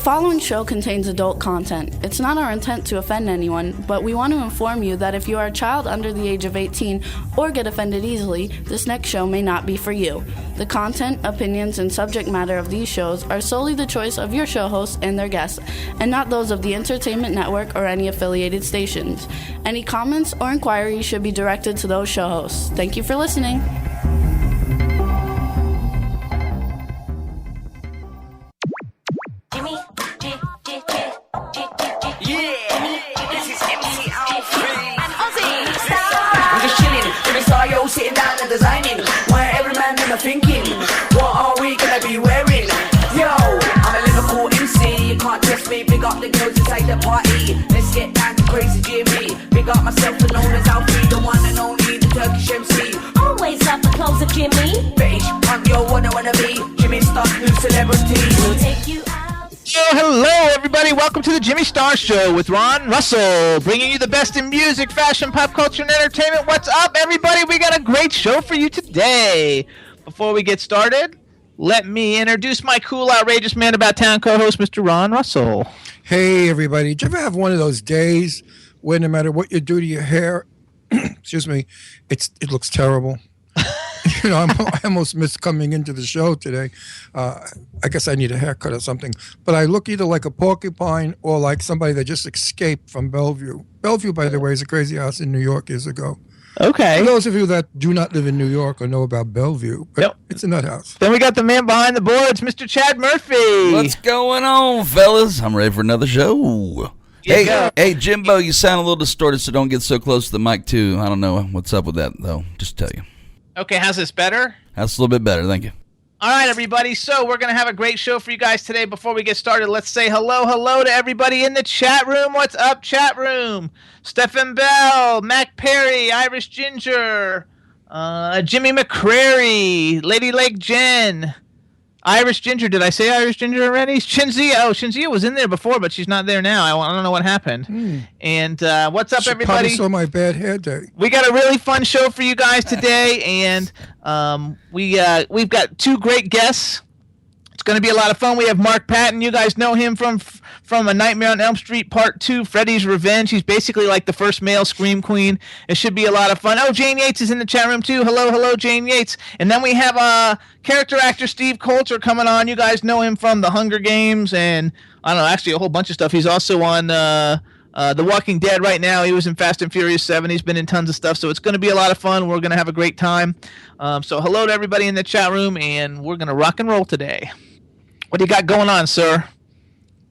following show contains adult content. It's not our intent to offend anyone, but we want to inform you that if you are a child under the age of 18 or get offended easily, this next show may not be for you. The content, opinions, and subject matter of these shows are solely the choice of your show hosts and their guests, and not those of the Entertainment Network or any affiliated stations. Any comments or inquiries should be directed to those show hosts. Thank you for listening. Sitting down and designing, where every man never thinking, what are we gonna be wearing? Yo, I'm a Liverpool MC, you can't test me. Big up the girls inside the party, let's get down to crazy Jimmy. Big up myself and known as Alfie, the one and only, the Turkish MC. Always love the clothes of Jimmy. Bitch, I'm your wanna be Jimmy Star, new celebrity. We'll take you out. Hello, everybody. Welcome to the Jimmy Star Show with Ron Russell, bringing you the best in music, fashion, pop culture, and entertainment. What's up, everybody? We got a great show for you today. Before we get started, let me introduce my cool, outrageous man about town co-host, Mr. Ron Russell. Hey, everybody. Do you ever have one of those days where no matter what you do to your hair, excuse me, it looks terrible? You know, I almost missed coming into the show today. I guess I need a haircut or something. But I look either like a porcupine or like somebody that just escaped from Bellevue. Bellevue, by the way, is a crazy house in New York years ago. Okay. For those of you that do not live in New York or know about Bellevue, but Yep. It's a nut house. Then we got the man behind the boards, Mr. Chad Murphy. What's going on, fellas? I'm ready for another show. Hey, Jimbo, you sound a little distorted, so don't get so close to the mic, too. I don't know what's up with that, though. Just to tell you. Okay, how's this better? That's a little bit better. Thank you. All right, everybody. So we're going to have a great show for you guys today. Before we get started, let's say hello to everybody in the chat room. What's up, chat room? Stephen Bell, Mac Perry, Irish Ginger, Jimmy McCrary, Lady Lake Jen, Irish Ginger. Did I say Irish Ginger already? Shinzia. Oh, Shinzia was in there before, but she's not there now. I don't know what happened. And what's up, She everybody? probably saw my bad hair day. We got a really fun show for you guys today, and we've got two great guests. It's going to be a lot of fun. We have Mark Patton. You guys know him from A Nightmare on Elm Street Part 2, Freddy's Revenge. He's basically like the first male Scream Queen. It should be a lot of fun. Oh, Jane Yates is in the chat room, too. Hello, Jane Yates. And then we have character actor Steve Coulter coming on. You guys know him from The Hunger Games and, I don't know, actually a whole bunch of stuff. He's also on The Walking Dead right now. He was in Fast and Furious 7. He's been in tons of stuff, so it's going to be a lot of fun. We're going to have a great time. So hello to everybody in the chat room, and we're going to rock and roll today. What do you got going on, sir?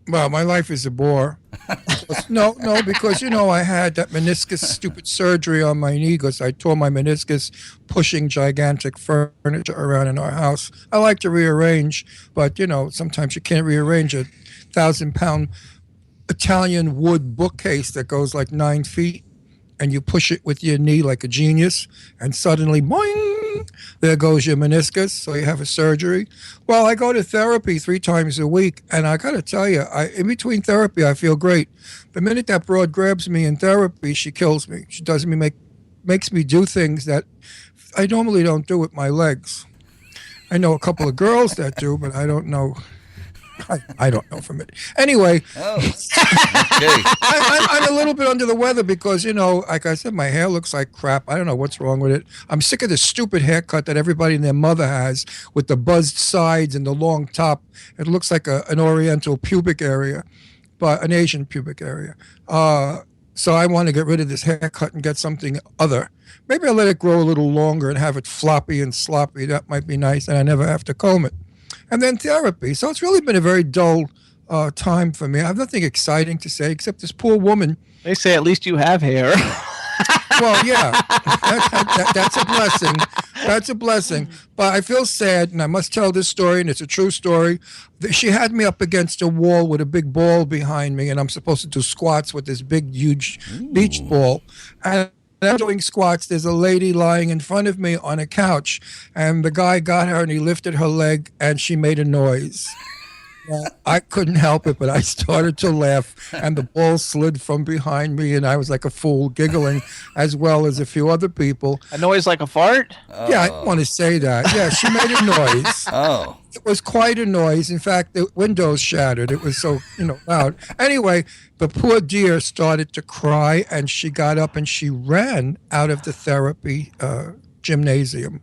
Well, my life is a bore. No, because, you know, I had that meniscus stupid surgery on my knee because I tore my meniscus pushing gigantic furniture around in our house. I like to rearrange, but, you know, sometimes you can't rearrange a 1,000-pound Italian wood bookcase that goes like 9 feet, and you push it with your knee like a genius, and suddenly, boing, there goes your meniscus, so you have a surgery. Well, I go to therapy 3 times a week, and I got to tell you, in between therapy, I feel great. The minute that broad grabs me in therapy, she kills me. She does me makes me do things that I normally don't do with my legs. I know a couple of girls that do, but I don't know. I don't know from it. Anyway, Okay. I'm a little bit under the weather because, you know, like I said, my hair looks like crap. I don't know what's wrong with it. I'm sick of the stupid haircut that everybody and their mother has with the buzzed sides and the long top. It looks like an oriental pubic area, but an Asian pubic area. So I want to get rid of this haircut and get something other. Maybe I'll let it grow a little longer and have it floppy and sloppy. That might be nice, and I never have to comb it. And then therapy. So it's really been a very dull time for me. I have nothing exciting to say except this poor woman. They say at least you have hair. Well, yeah, that's a blessing. That's a blessing. But I feel sad, and I must tell this story, and it's a true story. She had me up against a wall with a big ball behind me, and I'm supposed to do squats with this big, huge beach ball. And I'm doing squats. There's a lady lying in front of me on a couch, and the guy got her, and he lifted her leg, and she made a noise. I couldn't help it, but I started to laugh, and the ball slid from behind me, and I was like a fool, giggling, as well as a few other people. A noise like a fart? Yeah, I don't want to say that. Yeah, she made a noise. Oh. It was quite a noise. In fact, the windows shattered. It was so, loud. Anyway, the poor dear started to cry, and she got up and she ran out of the therapy gymnasium.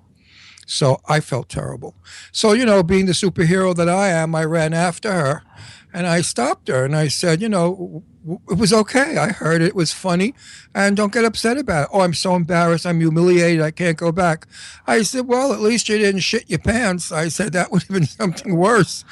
So I felt terrible. So, being the superhero that I am, I ran after her and I stopped her and I said, it was okay. I heard it was funny and don't get upset about it. Oh, I'm so embarrassed. I'm humiliated. I can't go back. I said, well, at least you didn't shit your pants. I said, that would have been something worse.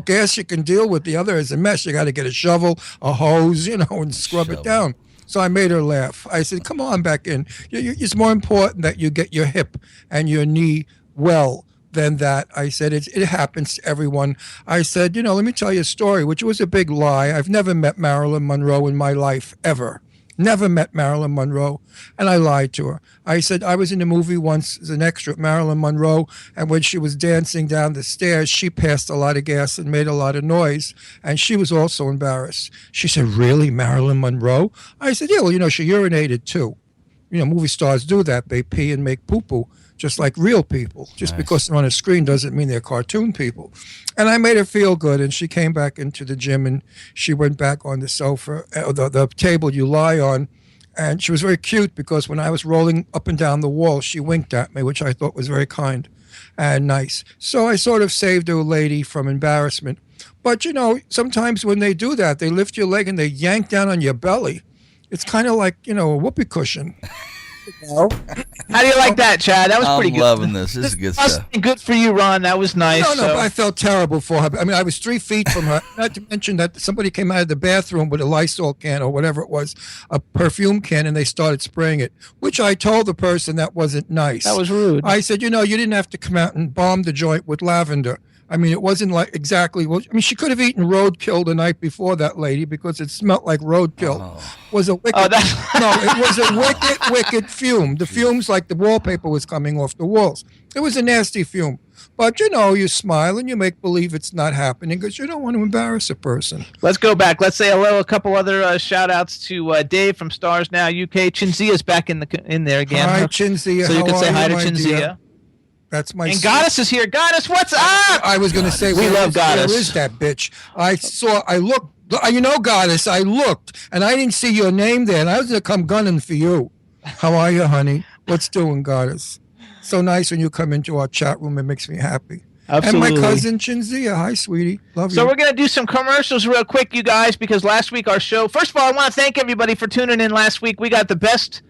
Gas you can deal with. The other is a mess. You got to get a shovel, a hose, and scrub it down. So I made her laugh. I said, come on back in. It's more important that you get your hip and your knee well than that. I said, it happens to everyone. I said, let me tell you a story, which was a big lie. I've never met Marilyn Monroe in my life, ever. Never met Marilyn Monroe, and I lied to her. I said, I was in a movie once as an extra at Marilyn Monroe, and when she was dancing down the stairs, she passed a lot of gas and made a lot of noise, and she was also embarrassed. She said, really, Marilyn Monroe? I said, yeah, well, she urinated too. Movie stars do that. They pee and make poo-poo, just like real people. Just because they're on a screen doesn't mean they're cartoon people. And I made her feel good, and she came back into the gym, and she went back on the sofa, the table you lie on, and she was very cute because when I was rolling up and down the wall, she winked at me, which I thought was very kind and nice. So I sort of saved a lady from embarrassment. But, sometimes when they do that, they lift your leg and they yank down on your belly. It's kind of like, a whoopee cushion. How do you like that, Chad? That was pretty good. I'm loving this. This is good stuff. Good for you, Ron. That was nice. No, but I felt terrible for her. I mean, I was 3 feet from her. Not to mention that somebody came out of the bathroom with a Lysol can or whatever it was, a perfume can, and they started spraying it, which I told the person that wasn't nice. That was rude. I said, you didn't have to come out and bomb the joint with lavender. I mean, it wasn't like exactly. Well, I mean, she could have eaten roadkill the night before, that lady, because it smelled like roadkill. It was a wicked. It was a wicked fume. The fumes, like the wallpaper was coming off the walls. It was a nasty fume. But you smile and you make believe it's not happening because you don't want to embarrass a person. Let's go back. Let's say hello. A couple other shout outs to Dave from Stars Now UK. Chinzia's back in there again. Hi, Chinzia. So you can say hi to Chinzia. Dear? That's my. And Goddess is here. Goddess, what's up? I was going to say, we love Goddess. Where is that bitch? I looked. Goddess, I looked, and I didn't see your name there, and I was going to come gunning for you. How are you, honey? What's doing, Goddess? So nice when you come into our chat room. It makes me happy. Absolutely. And my cousin Chinzia. Hi, sweetie. Love you. So we're going to do some commercials real quick, you guys, because last week our show. First of all, I want to thank everybody for tuning in last week. We got the best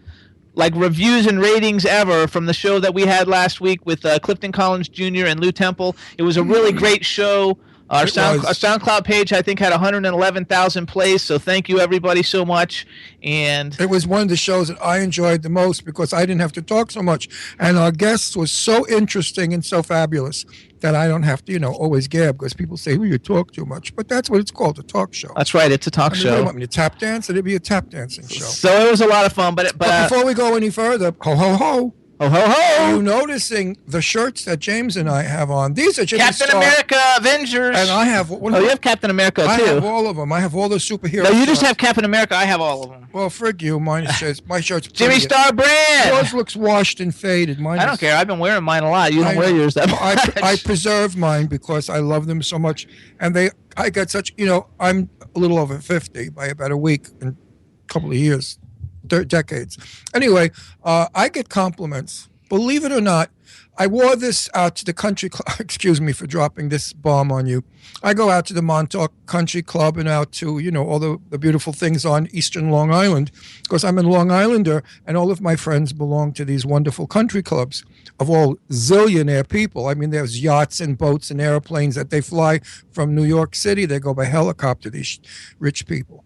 reviews and ratings ever from the show that we had last week with Clifton Collins Jr. and Lou Temple. It was a really great show. Our SoundCloud page, I think, had 111,000 plays, so thank you, everybody, so much. And it was one of the shows that I enjoyed the most because I didn't have to talk so much. And our guests was so interesting and so fabulous that I don't have to, always gab because people say, well, you talk too much. But that's what it's called, a talk show. That's right, it's a talk show. You want me to tap dance? It'd be a tap dancing show. So it was a lot of fun. But before we go any further, ho, ho, ho. Ho, ho, ho. Are you noticing the shirts that James and I have on? These are Captain America, Avengers. And I have... you have Captain America, too. I have all of them. I have all the superheroes. No, you just have Captain America. I have all of them. Well, frig you. Mine says... My shirt's Jimmy Star Brand. Yours looks washed and faded. I don't care. I've been wearing mine a lot. You don't wear yours that much. I preserve mine because I love them so much. And I got such... I'm a little over 50 by about a week and a couple of years. Decades. Anyway, I get compliments. Believe it or not, I wore this out to the country club. Excuse me for dropping this bomb on you. I go out to the Montauk Country Club and out to, all the beautiful things on Eastern Long Island because I'm a Long Islander and all of my friends belong to these wonderful country clubs of all zillionaire people. I mean, there's yachts and boats and airplanes that they fly from New York City. They go by helicopter, these rich people.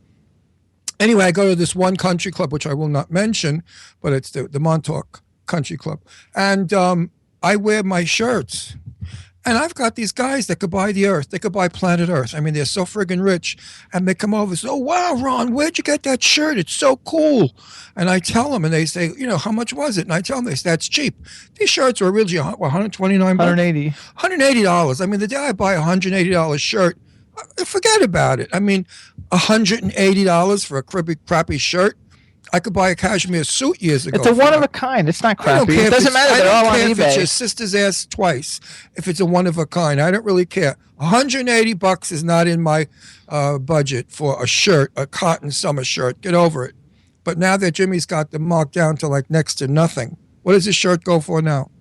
Anyway, I go to this one country club, which I will not mention, but it's the Montauk Country Club. And I wear my shirts. And I've got these guys that could buy the earth. They could buy planet Earth. I mean, they're so friggin' rich. And they come over and say, oh, wow, Ron, where'd you get that shirt? It's so cool. And I tell them, and they say, how much was it? And I tell them, they say, that's cheap. These shirts were originally $129. $180. $180. I mean, the day I buy a $180 shirt, Forget about it. I mean, $180 for a crappy shirt. I could buy a cashmere suit years ago. It's a one of a kind. It's not I don't crappy. care It doesn't matter. They're all on if it's your eBay. sister's ass twice. If it's a one of a kind, I don't really care. $180 is not in my budget for a shirt, a cotton summer shirt. Get over it. But now that Jimmy's got them marked down to like next to nothing, what does this shirt go for now?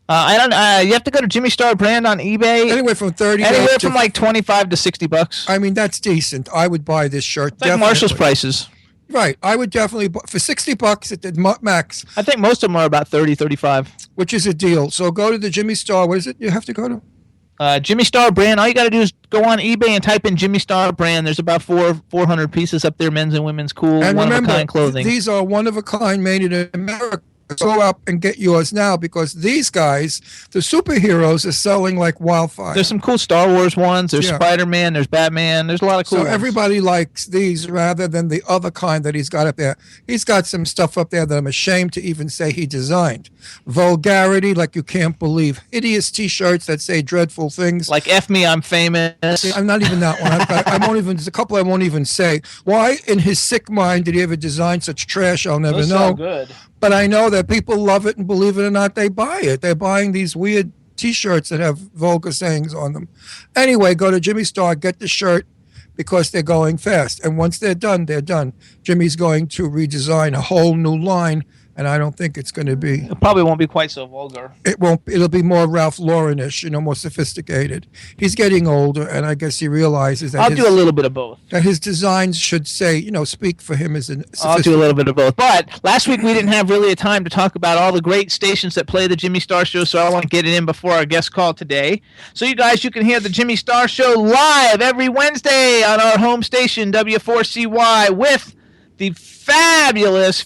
I don't. You have to go to Jimmy Star brand on eBay. Anywhere from Anywhere from like $25 to $60. I mean, that's decent. I would buy this shirt. It's like Marshall's prices. Right. I would definitely for $60 at the max. I think most of them are about 30, 35. Which is a deal. So go to the Jimmy Star. What is it you have to go to? Jimmy Star brand. All you got to do is go on eBay and type in Jimmy Star brand. There's about 400 pieces up there, men's and women's cool, and one remember, of a kind clothing. These are one of a kind, made in America. Go up and get yours now because these guys, the superheroes, are selling like wildfire. There's some cool Star Wars ones. There's Spider-Man. There's Batman. There's a lot of cool ones. Everybody likes these rather than the other kind that he's got up there. He's got some stuff up there that I'm ashamed to even say he designed. Vulgarity, like you can't believe. Hideous T-shirts that say dreadful things. Like F me, I'm famous. I'm not even that one. I won't even. There's a couple I won't even say. Why, in his sick mind, did he ever design such trash? I'll never know. So good. But I know that people love it, and believe it or not, they buy it. They're buying these weird T-shirts that have vulgar sayings on them. Anyway, go to Jimmy Star, get the shirt because they're going fast. And once they're done, they're done. Jimmy's going to redesign a whole new line, and I don't think it's going to be. It probably won't be quite so vulgar. It won't. It'll be more Ralph Lauren-ish, more sophisticated. He's getting older, and I guess he realizes that I'll do a little bit of both. That his designs should say, speak for him as an. I'll do a little bit of both. But last week we didn't have really a time to talk about all the great stations that play the Jimmy Star Show, so I want to get it in before our guest call today. So you guys, you can hear the Jimmy Star Show live every Wednesday on our home station, W4CY, with the fabulous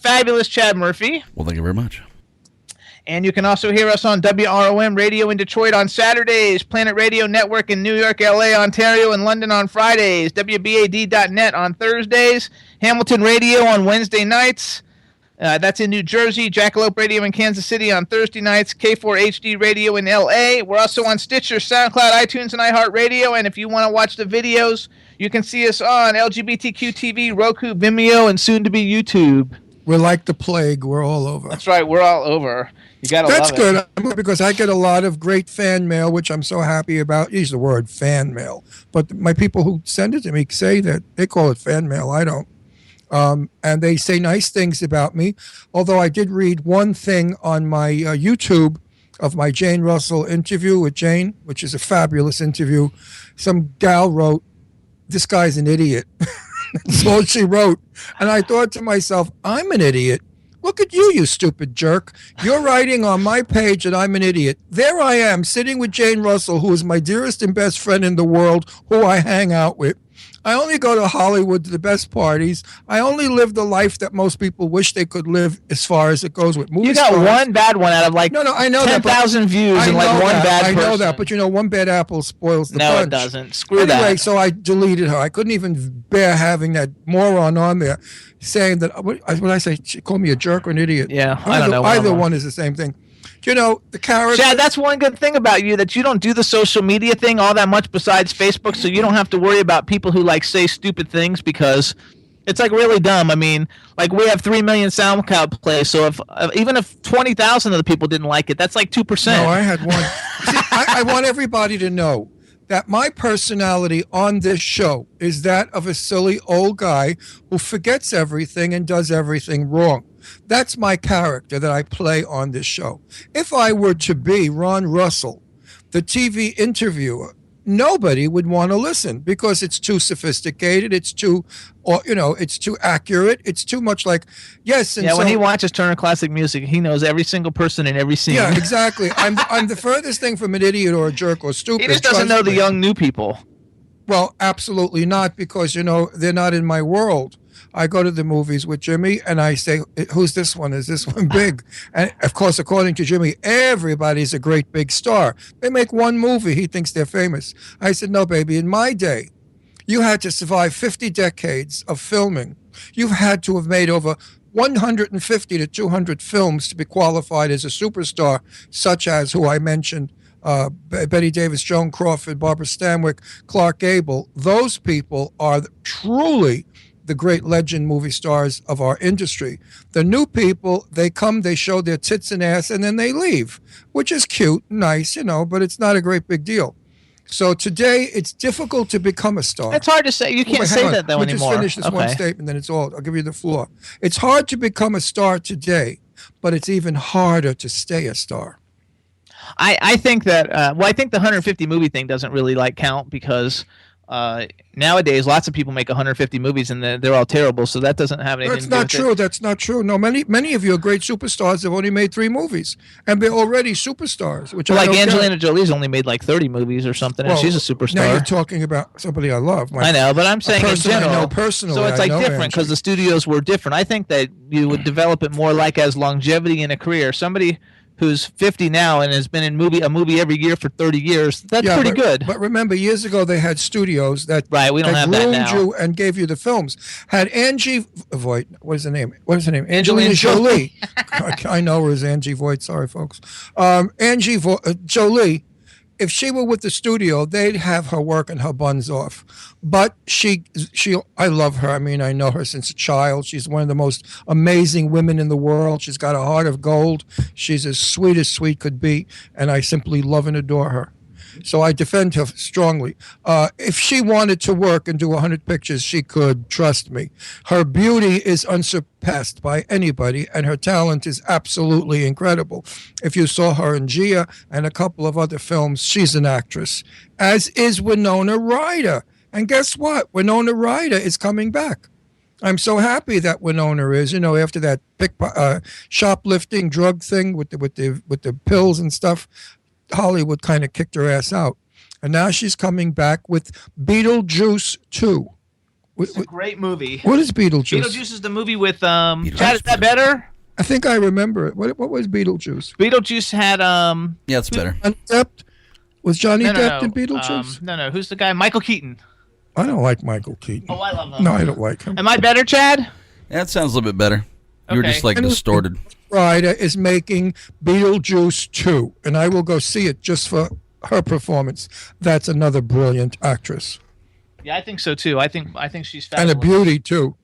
Chad Murphy. Well, thank you very much. And you can also hear us on WROM Radio in Detroit on Saturdays, Planet Radio Network in New York, LA, Ontario, and London on Fridays, WBAD.net on Thursdays, Hamilton Radio on Wednesday nights. That's in New Jersey, Jackalope Radio in Kansas City on Thursday nights, K4HD Radio in LA. We're also on Stitcher, SoundCloud, iTunes, and iHeartRadio. And if you want to watch the videos, you can see us on LGBTQ TV, Roku, Vimeo, and soon to be YouTube. We're like the plague. We're all over. That's right. We're all over. You gotta love it. That's good because I get a lot of great fan mail, which I'm so happy about. Use the word fan mail, but my people who send it to me say that they call it fan mail. I don't. And they say nice things about me. Although I did read one thing on my YouTube of my Jane Russell interview with Jane, which is a fabulous interview. Some gal wrote, "This guy's an idiot." That's all she wrote. And I thought to myself, I'm an idiot. Look at you, you stupid jerk. You're writing on my page that I'm an idiot. There I am, sitting with Jane Russell, who is my dearest and best friend in the world, who I hang out with. I only go to Hollywood to the best parties. I only live the life that most people wish they could live as far as it goes with movie You got stars. one bad one out of like I know 10,000 views and like one bad person. I know that, but one bad apple spoils the bunch. No, it doesn't. Screw that. Anyway, so I deleted her. I couldn't even bear having that moron on there saying that, what I say, she called me a jerk or an idiot. Yeah, I don't know. Either one is the same thing. The character. Chad, that's one good thing about you, that you don't do the social media thing all that much besides Facebook, so you don't have to worry about people who say stupid things because it's really dumb. I mean, we have 3 million SoundCloud plays, so even if 20,000 of the people didn't like it, that's 2%. No, I had one. See, I want everybody to know that my personality on this show is that of a silly old guy who forgets everything and does everything wrong. That's my character that I play on this show. If I were to be Ron Russell, the TV interviewer, nobody would want to listen because it's too sophisticated. It's too, it's too accurate. It's too much yes. And when he watches Turner Classic Music, he knows every single person in every scene. Yeah, exactly. I'm the furthest thing from an idiot or a jerk or stupid. He just doesn't know the young new people. Well, absolutely not, because, they're not in my world. I go to the movies with Jimmy and I say, who's this one? Is this one big? And of course, according to Jimmy, everybody's a great big star. They make one movie. He thinks they're famous. I said, no, baby, in my day, you had to survive 50 decades of filming. You've had to have made over 150 to 200 films to be qualified as a superstar, such as who I mentioned, Betty Davis, Joan Crawford, Barbara Stanwyck, Clark Gable. Those people are truly the great legend movie stars of our industry. The new people, they come, they show their tits and ass, and then they leave, which is cute, nice, but it's not a great big deal. So today, it's difficult to become a star. It's hard to say. You can't say that, though, Let me anymore. just finish this one statement, then it's all. I'll give you the floor. It's hard to become a star today, but it's even harder to stay a star. I think that, I think the 150 movie thing doesn't really count because nowadays lots of people make 150 movies and they're all terrible, so that doesn't have anything to do with it. That's not true. No, many of you are great superstars have only made 3 movies, and they're already superstars. Which like Angelina Jolie's only made 30 movies or something, and she's a superstar. Now you're talking about somebody I love. I know, but I'm saying in general. I know personally. So it's different because the studios were different. I think that you would develop it more as longevity in a career. Somebody who's 50 now and has been in a movie every year for 30 years, that's pretty good. But remember, years ago they had studios that we don't have that now. You and gave you the films. Had Angie Voight, what is her name? Angelina Jolie. I know her as Angie Voight. Sorry, folks. Angie Jolie. If she were with the studio, they'd have her working her buns off. But I love her. I mean, I know her since a child. She's one of the most amazing women in the world. She's got a heart of gold. She's as sweet could be, and I simply love and adore her. So I defend her strongly. If she wanted to work and do 100 pictures, she could, trust me. Her beauty is unsurpassed by anybody, and her talent is absolutely incredible. If you saw her in Gia and a couple of other films, she's an actress, as is Winona Ryder. And guess what? Winona Ryder is coming back. I'm so happy that Winona is, after that shoplifting drug thing with the pills and stuff. Hollywood kind of kicked her ass out, and now she's coming back with Beetlejuice 2. It's a great movie. What is Beetlejuice? Beetlejuice is the movie with Chad. Is that better? I think I remember it. What was Beetlejuice? Beetlejuice had Yeah, it's better. Was Johnny Depp in Beetlejuice? No. Who's the guy? Michael Keaton. I don't like Michael Keaton. Oh, I love him. No, I don't like him. Am I better, Chad? Yeah, it sounds a little bit better. You were just distorted. Ryder is making Beetlejuice 2, and I will go see it just for her performance. That's another brilliant actress. Yeah, I think so too. I think she's fabulous. And a beauty too.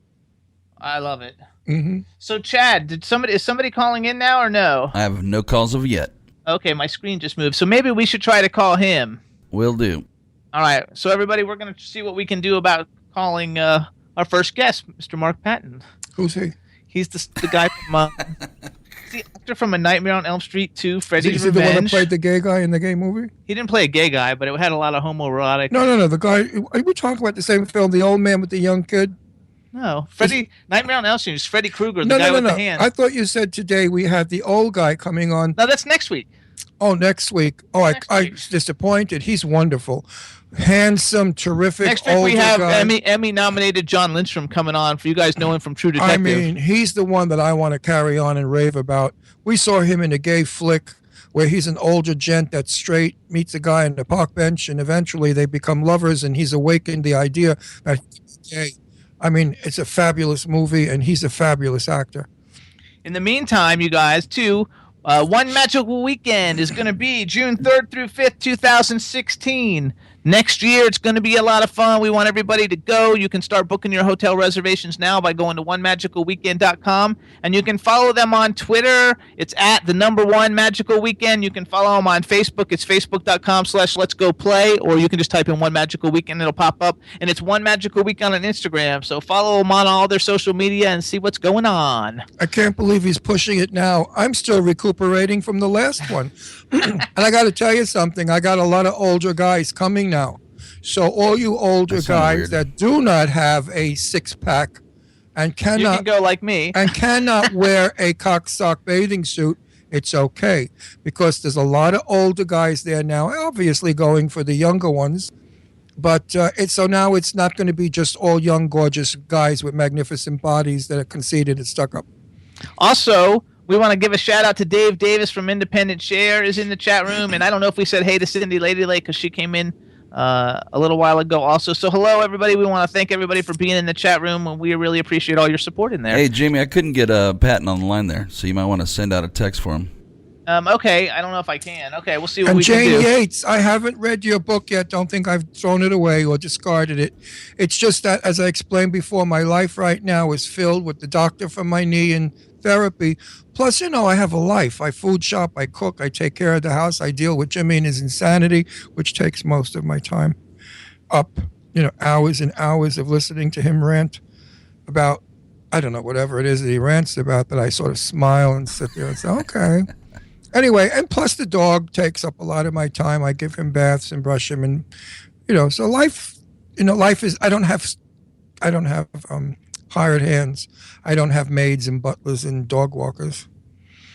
I love it. Mm-hmm. So Chad, is somebody calling in now or no? I have no calls of yet. Okay, my screen just moved. So maybe we should try to call him. Will do. All right. So everybody, we're going to see what we can do about calling our first guest, Mr. Mark Patton. Who's he? He's the guy from the actor from A Nightmare on Elm Street 2, Freddy's Revenge. Is he the one that played the gay guy in the gay movie? He didn't play a gay guy, but it had a lot of homoerotic. No. The guy. Are we talking about the same film? The old man with the young kid? No. Nightmare on Elm Street is Freddy Krueger, the guy with the hand. I thought you said today we had the old guy coming on. No, that's next week. Oh, next week. Oh, I was disappointed. He's wonderful. Handsome, terrific. Next week we have Emmy-nominated John Lindstrom coming on. For you guys know him from True Detective. I mean, he's the one that I want to carry on and rave about. We saw him in a gay flick where he's an older gent that's straight, meets a guy on the park bench, and eventually they become lovers, and he's awakened the idea that he's gay. I mean, it's a fabulous movie, and he's a fabulous actor. In the meantime, you guys, too, One Magical Weekend is going to be June 3rd through 5th, 2016. Next year, it's going to be a lot of fun. We want everybody to go. You can start booking your hotel reservations now by going to onemagicalweekend.com. And you can follow them on Twitter. It's at @1 Magical Weekend. You can follow them on Facebook. It's facebook.com/letsgoplay. Or you can just type in One Magical Weekend. It'll pop up. And it's One Magical Weekend on Instagram. So follow them on all their social media and see what's going on. I can't believe he's pushing it now. I'm still recuperating from the last one. And I got to tell you something. I got a lot of older guys coming now. So all you older guys that do not have a six-pack and cannot, you can go like me, and cannot wear a cocksock bathing suit, it's okay, because there's a lot of older guys there now, obviously going for the younger ones. But so now it's not going to be just all young, gorgeous guys with magnificent bodies that are conceited and stuck up. Also, we want to give a shout out to Dave Davis from Independent Share is in the chat room, and I don't know if we said hey to Cindy Ladylake because she came in a little while ago also. So hello everybody. We want to thank everybody for being in the chat room, and we really appreciate all your support in there. Hey Jamie, I couldn't get Patton on the line there, so you might want to send out a text for him. Okay, I don't know if I can. Okay, we'll see what And we Jane can do. Yates, I haven't read your book yet. Don't think I've thrown it away or discarded it. It's just that, as I explained before, my life right now is filled with the doctor for my knee and therapy. Plus, I have a life. I food shop, I cook, I take care of the house, I deal with Jimmy and his insanity, which takes most of my time. Up, hours and hours of listening to him rant about, I don't know, whatever it is that he rants about, that I sort of smile and sit there and say, okay. Anyway, and plus the dog takes up a lot of my time. I give him baths and brush him, and so life is. I don't have hired hands. I don't have maids and butlers and dog walkers.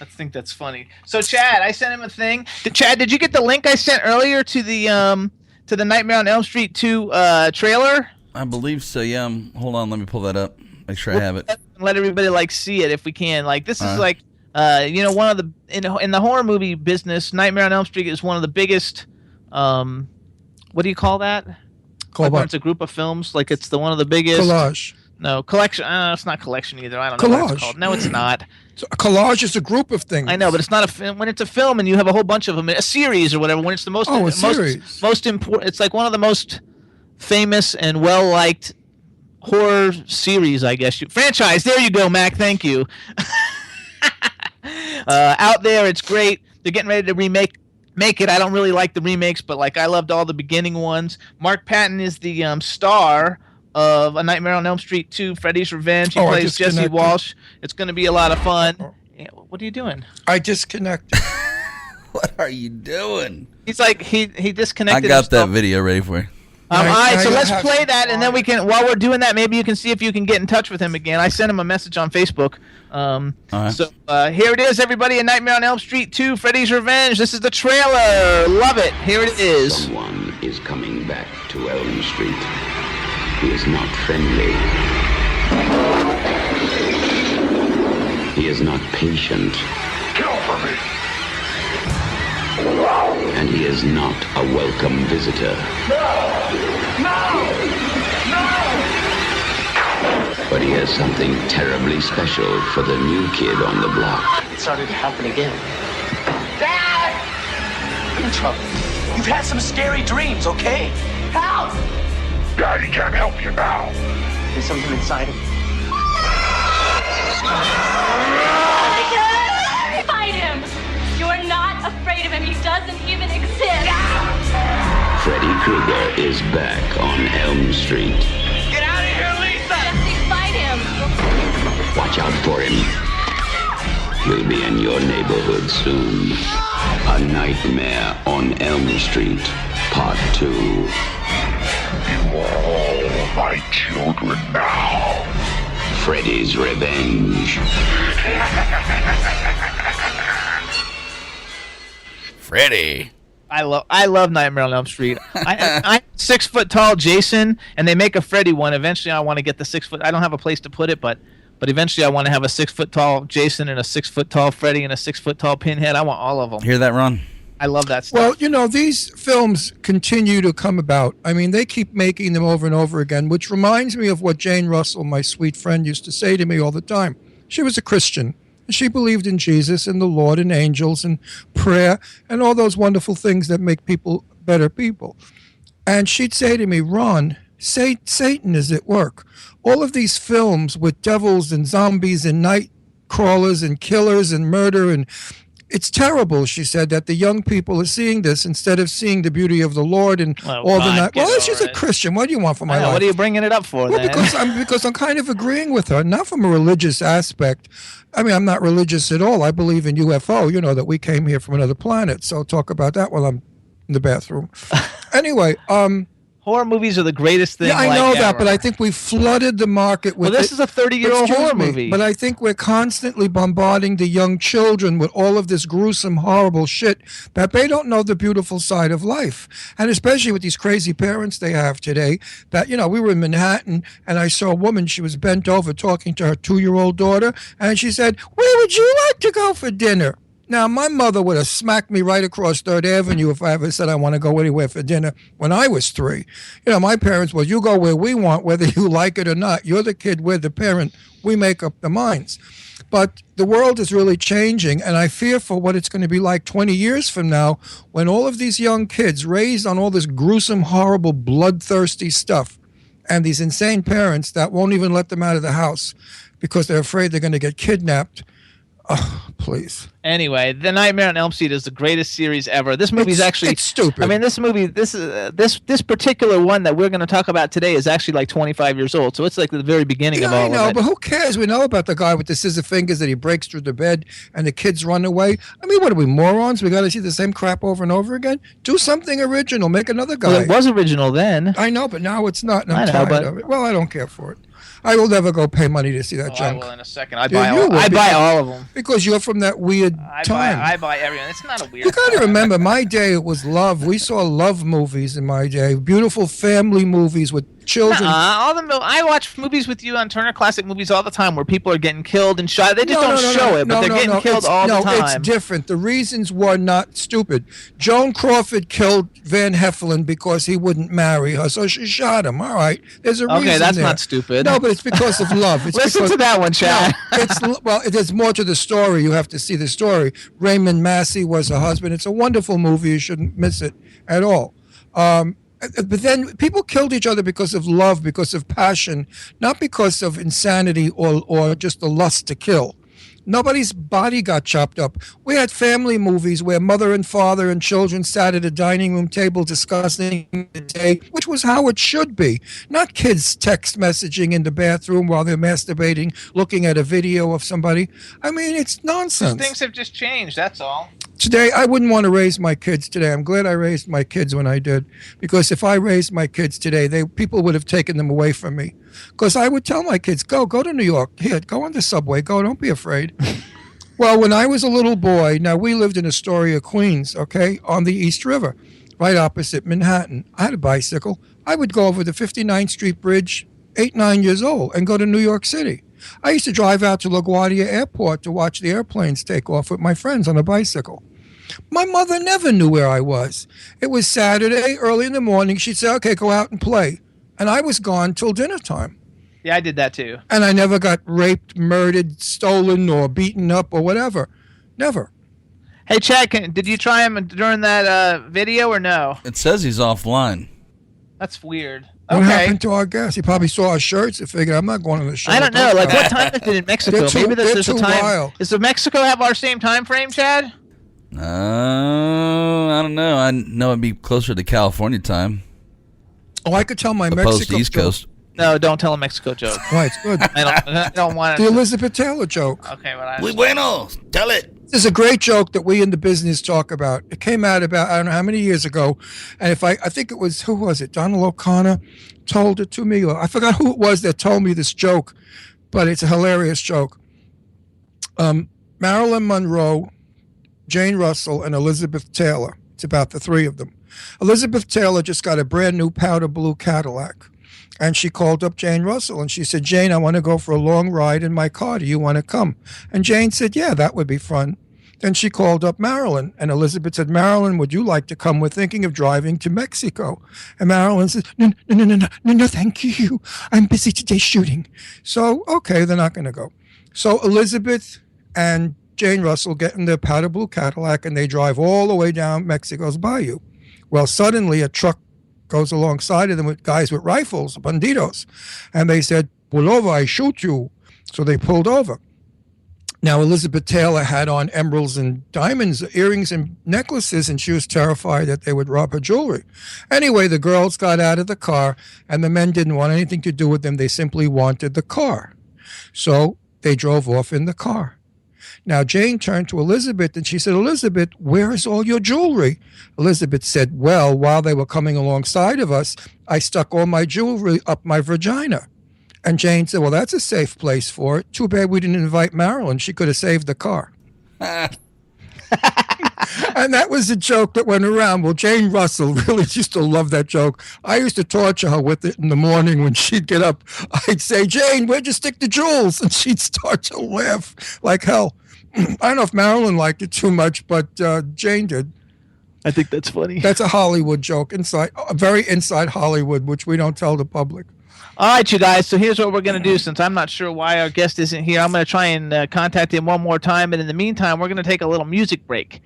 I think that's funny. So Chad, I sent him a thing. Chad, did you get the link I sent earlier to the Nightmare on Elm Street 2 trailer? I believe so. Yeah. Hold on. Let me pull that up. Make sure I have it. Let everybody see it if we can. This is one of the in the horror movie business. Nightmare on Elm Street is one of the biggest. What do you call that? When it's a group of films, it's one of the biggest. Collage. No, collection. It's not collection either. I don't know what it's called. No, it's not. So a collage is a group of things. I know, but it's not a film. When it's a film and you have a whole bunch of them, a series or whatever. When it's the most most important, it's one of the most famous and well liked horror series, I guess. Franchise. There you go, Mac. Thank you. Out there, it's great. They're getting ready to make it. I don't really like the remakes, but I loved all the beginning ones. Mark Patton is the star of A Nightmare on Elm Street 2, Freddy's Revenge. He plays Jesse Walsh. It's going to be a lot of fun. Yeah, what are you doing? I disconnected. What are you doing? He's he disconnected. I got that video ready for you. All right, so let's play that, and then we can. While we're doing that, maybe you can see if you can get in touch with him again. I sent him a message on Facebook. Right. So here it is, everybody. A Nightmare on Elm Street 2, Freddy's Revenge. This is the trailer. Love it. Here it is. Someone is coming back to Elm Street. He is not friendly. He is not patient. Kill for me. And he is not a welcome visitor. But he has something terribly special for the new kid on the block. It started to happen again. Dad! I'm in trouble. You've had some scary dreams, okay? Help! Daddy can't help you now. There's something inside him. Fight him! You're not afraid of him. He doesn't even exist. Freddy Krueger is back on Elm Street. Get out of here, Lisa! Jesse, fight him! Watch out for him. He'll be in your neighborhood soon. A Nightmare on Elm Street, Part 2. You are all my children now. Freddy's Revenge. Freddy. I love Nightmare on Elm Street. I'm 6 foot tall Jason, and they make a Freddy one. Eventually, I want to get the 6 foot. I don't have a place to put it, but eventually, I want to have a 6 foot tall Jason and a 6 foot tall Freddy and a 6 foot tall Pinhead. I want all of them. Hear that, Ron? I love that stuff. Well, these films continue to come about. I mean, they keep making them over and over again, which reminds me of what Jane Russell, my sweet friend, used to say to me all the time. She was a Christian. She believed in Jesus and the Lord and angels and prayer and all those wonderful things that make people better people. And she'd say to me, Ron, Satan is at work. All of these films with devils and zombies and night crawlers and killers and murder, and it's terrible, she said, that the young people are seeing this instead of seeing the beauty of the Lord and all the night. Well, she's a Christian. What do you want from my life? What are you bringing it up for, well, then? because I'm kind of agreeing with her, not from a religious aspect. I mean, I'm not religious at all. I believe in UFO, that we came here from another planet. So talk about that while I'm in the bathroom. Anyway, horror movies are the greatest thing. Yeah, I know that, ever. but I think we flooded the market with. Well, this is a 30-year-old horror movie. But I think we're constantly bombarding the young children with all of this gruesome, horrible shit that they don't know the beautiful side of life. And especially with these crazy parents they have today. That we were in Manhattan and I saw a woman. She was bent over talking to her 2-year-old daughter, and she said, "Where would you like to go for dinner?" Now, my mother would have smacked me right across 3rd Avenue if I ever said I want to go anywhere for dinner when I was 3. You know, my parents was, you go where we want, whether you like it or not. You're the kid, we're the parent. We make up the minds. But the world is really changing, and I fear for what it's going to be like 20 years from now when all of these young kids raised on all this gruesome, horrible, bloodthirsty stuff and these insane parents that won't even let them out of the house because they're afraid they're going to get kidnapped. Oh, please. Anyway, The Nightmare on Elm Street is the greatest series ever. This movie is actually it's stupid. I mean, this movie, this particular one that we're going to talk about today is actually like 25 years old. So it's like the very beginning of all I know, of it. but who cares? We know about the guy with the scissor fingers that he breaks through the bed and the kids run away. I mean, what are we, morons? We got to see the same crap over and over again? Do something original. Make another guy. Well, it was original then. I know, but now it's not. And I'm I know, tired but- of it. Well, I don't care for it. I will never go pay money to see that I junk. will in a second. I Yeah, buy all of them. Because you're from that weird time. I buy everyone. It's not a weird. You got to time. remember, my day it was love. We saw love movies in my day, beautiful family movies with children. I watch movies with you on Turner Classic Movies all the time, where people are getting killed and shot. They just don't show it, but they're getting killed all the time. No, it's different. The reasons were not stupid. Joan Crawford killed Van Heflin because he wouldn't marry her, so she shot him. All right, there's a reason. Okay, that's there. not stupid. No, but it's because of love. It's Listen because, to that one, Chad. There's more to the story. You have to see the story. Raymond Massey was her husband. It's a wonderful movie. You shouldn't miss it at all. But then people killed each other because of love, because of passion, not because of insanity or just the lust to kill. Nobody's body got chopped up. We had family movies where mother and father and children sat at a dining room table discussing the day, which was how it should be. Not kids text messaging in the bathroom while they're masturbating, looking at a video of somebody. I mean, it's nonsense. Things have just changed, that's all. Today, I wouldn't want to raise my kids today. I'm glad I raised my kids when I did, because if I raised my kids today, people would have taken them away from me. Because I would tell my kids, go to New York. Here, go on the subway. Go, don't be afraid. Well, when I was a little boy, now we lived in Astoria, Queens, okay, on the East River, right opposite Manhattan. I had a bicycle. I would go over the 59th Street Bridge, 8, 9 years old, and go to New York City. I used to drive out to LaGuardia Airport to watch the airplanes take off with my friends on a bicycle. My mother never knew where I was. It was Saturday, early in the morning. She'd say, okay, go out and play. And I was gone till dinner time. Yeah, I did that too. And I never got raped, murdered, stolen, or beaten up or whatever. Never. Hey, Chad, did you try him during that video or no? It says he's offline. That's weird. What Okay. happened to our guest? He probably saw our shirts and figured, I'm not going to the show. I don't know. Like, what time is it in Mexico? Maybe there's a too time. wild. Does Mexico have our same time frame, Chad? I don't know. I know it'd be closer to California time. Oh, I could tell my Opposed Mexico to East joke. Coast. No, don't tell a Mexico joke. Why, it's good. I don't want The to. Elizabeth Taylor joke. Okay, but Muy bueno. Tell it. This is a great joke that we in the business talk about. It came out about, I don't know how many years ago. And I think it was, who was it? Donald O'Connor told it to me. Or I forgot who it was that told me this joke, but it's a hilarious joke. Marilyn Monroe, Jane Russell, and Elizabeth Taylor. It's about the three of them. Elizabeth Taylor just got a brand new powder blue Cadillac. And she called up Jane Russell and she said, Jane, I want to go for a long ride in my car. Do you want to come? And Jane said, yeah, that would be fun. Then she called up Marilyn, and Elizabeth said, Marilyn, would you like to come? We're thinking of driving to Mexico. And Marilyn said, no, thank you. I'm busy today shooting. So, okay, they're not going to go. So Elizabeth and Jane Russell get in their powder blue Cadillac, and they drive all the way down Mexico's bayou. Well, suddenly a truck goes alongside of them with guys with rifles, bandidos. And they said, pull over, I shoot you. So they pulled over. Now, Elizabeth Taylor had on emeralds and diamonds, earrings and necklaces, and she was terrified that they would rob her jewelry. Anyway, the girls got out of the car, and the men didn't want anything to do with them. They simply wanted the car. So they drove off in the car. Now, Jane turned to Elizabeth, and she said, Elizabeth, where is all your jewelry? Elizabeth said, well, while they were coming alongside of us, I stuck all my jewelry up my vagina. And Jane said, well, that's a safe place for it. Too bad we didn't invite Marilyn. She could have saved the car. And that was a joke that went around. Well, Jane Russell really used to love that joke. I used to torture her with it in the morning when she'd get up. I'd say, Jane, where'd you stick the jewels? And she'd start to laugh like hell. I don't know if Marilyn liked it too much, but Jane did. I think that's funny. That's a Hollywood joke, very inside Hollywood, which we don't tell the public. All right, you guys. So here's what we're going to do. Since I'm not sure why our guest isn't here, I'm going to try and contact him one more time. And in the meantime, we're going to take a little music break.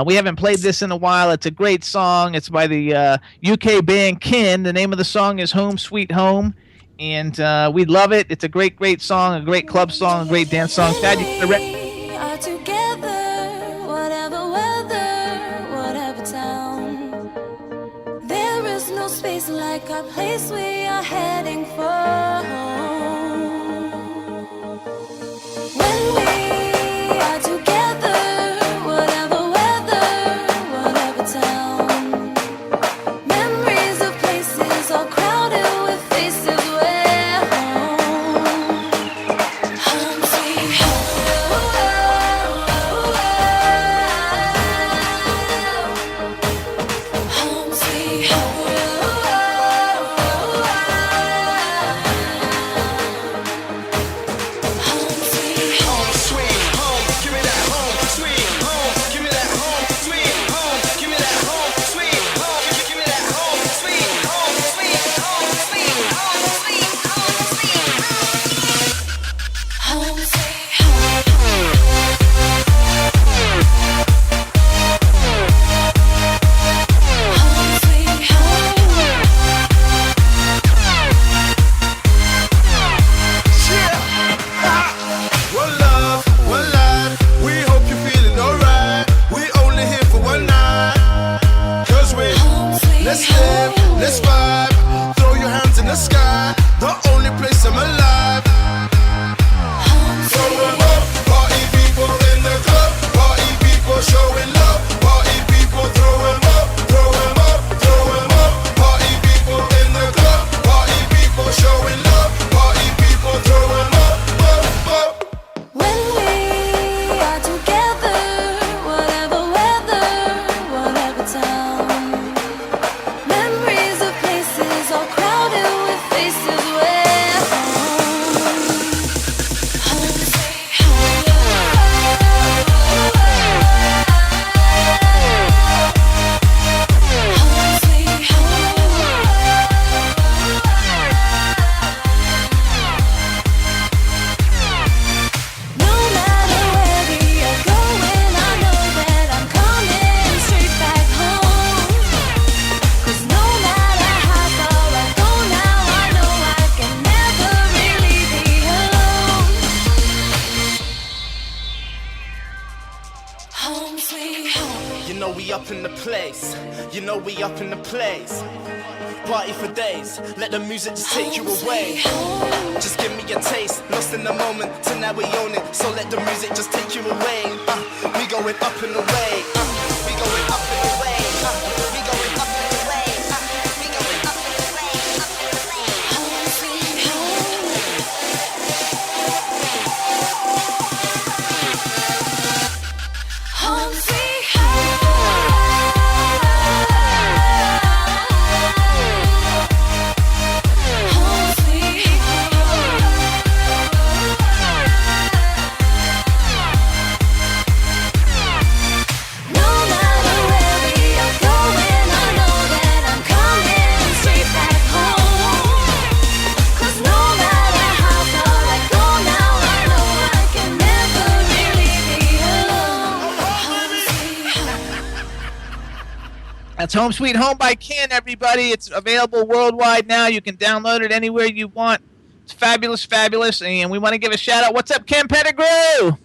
We haven't played this in a while. It's a great song. It's by the UK band Kin. The name of the song is Home Sweet Home. And we love it. It's a great, great song, a great club song, a great dance song. Chad, you are together, whatever weather, whatever town. There is no space like a place we are heading for. When we are together, whatever weather, whatever town. Memories of places all crowded with faces where home. Home sweet home. Home sweet home. Let's live, let's vibe. Throw your hands in the sky. The only place I'm alive. Throw 'em up, party people in the club. Party people showing love. Party people throw 'em up, throw 'em up, throw 'em up. Party people in the club. Party people showing love. Party people throw 'em up, up, up. When we are together, whatever weather, whatever town. Memories of places all crowded with faces where home. Home sweet home. Home sweet home. No matter where we are going, I know that I'm coming straight back home. 'Cause no matter how far I go now, I know I can never really be alone. Home sweet home. You know we up in the place. You know we up in the place. Party for days. Let the music just take you away. Just give me a taste. Lost in the moment. Tonight we own it. So let the music just take you away. We going up and away. We going up and away. We going up and away. We going up and away. Home sweet home. Home sweet home. Home sweet home. No matter where we are going, I know that I'm coming straight back home. 'Cause no matter how far I go now, I know I can never really be alone. Home sweet home. That's Home Sweet Home by Kin, everybody. It's available worldwide now. You can download it anywhere you want. It's fabulous, fabulous. And we want to give a shout out. What's up, Ken Pettigrew?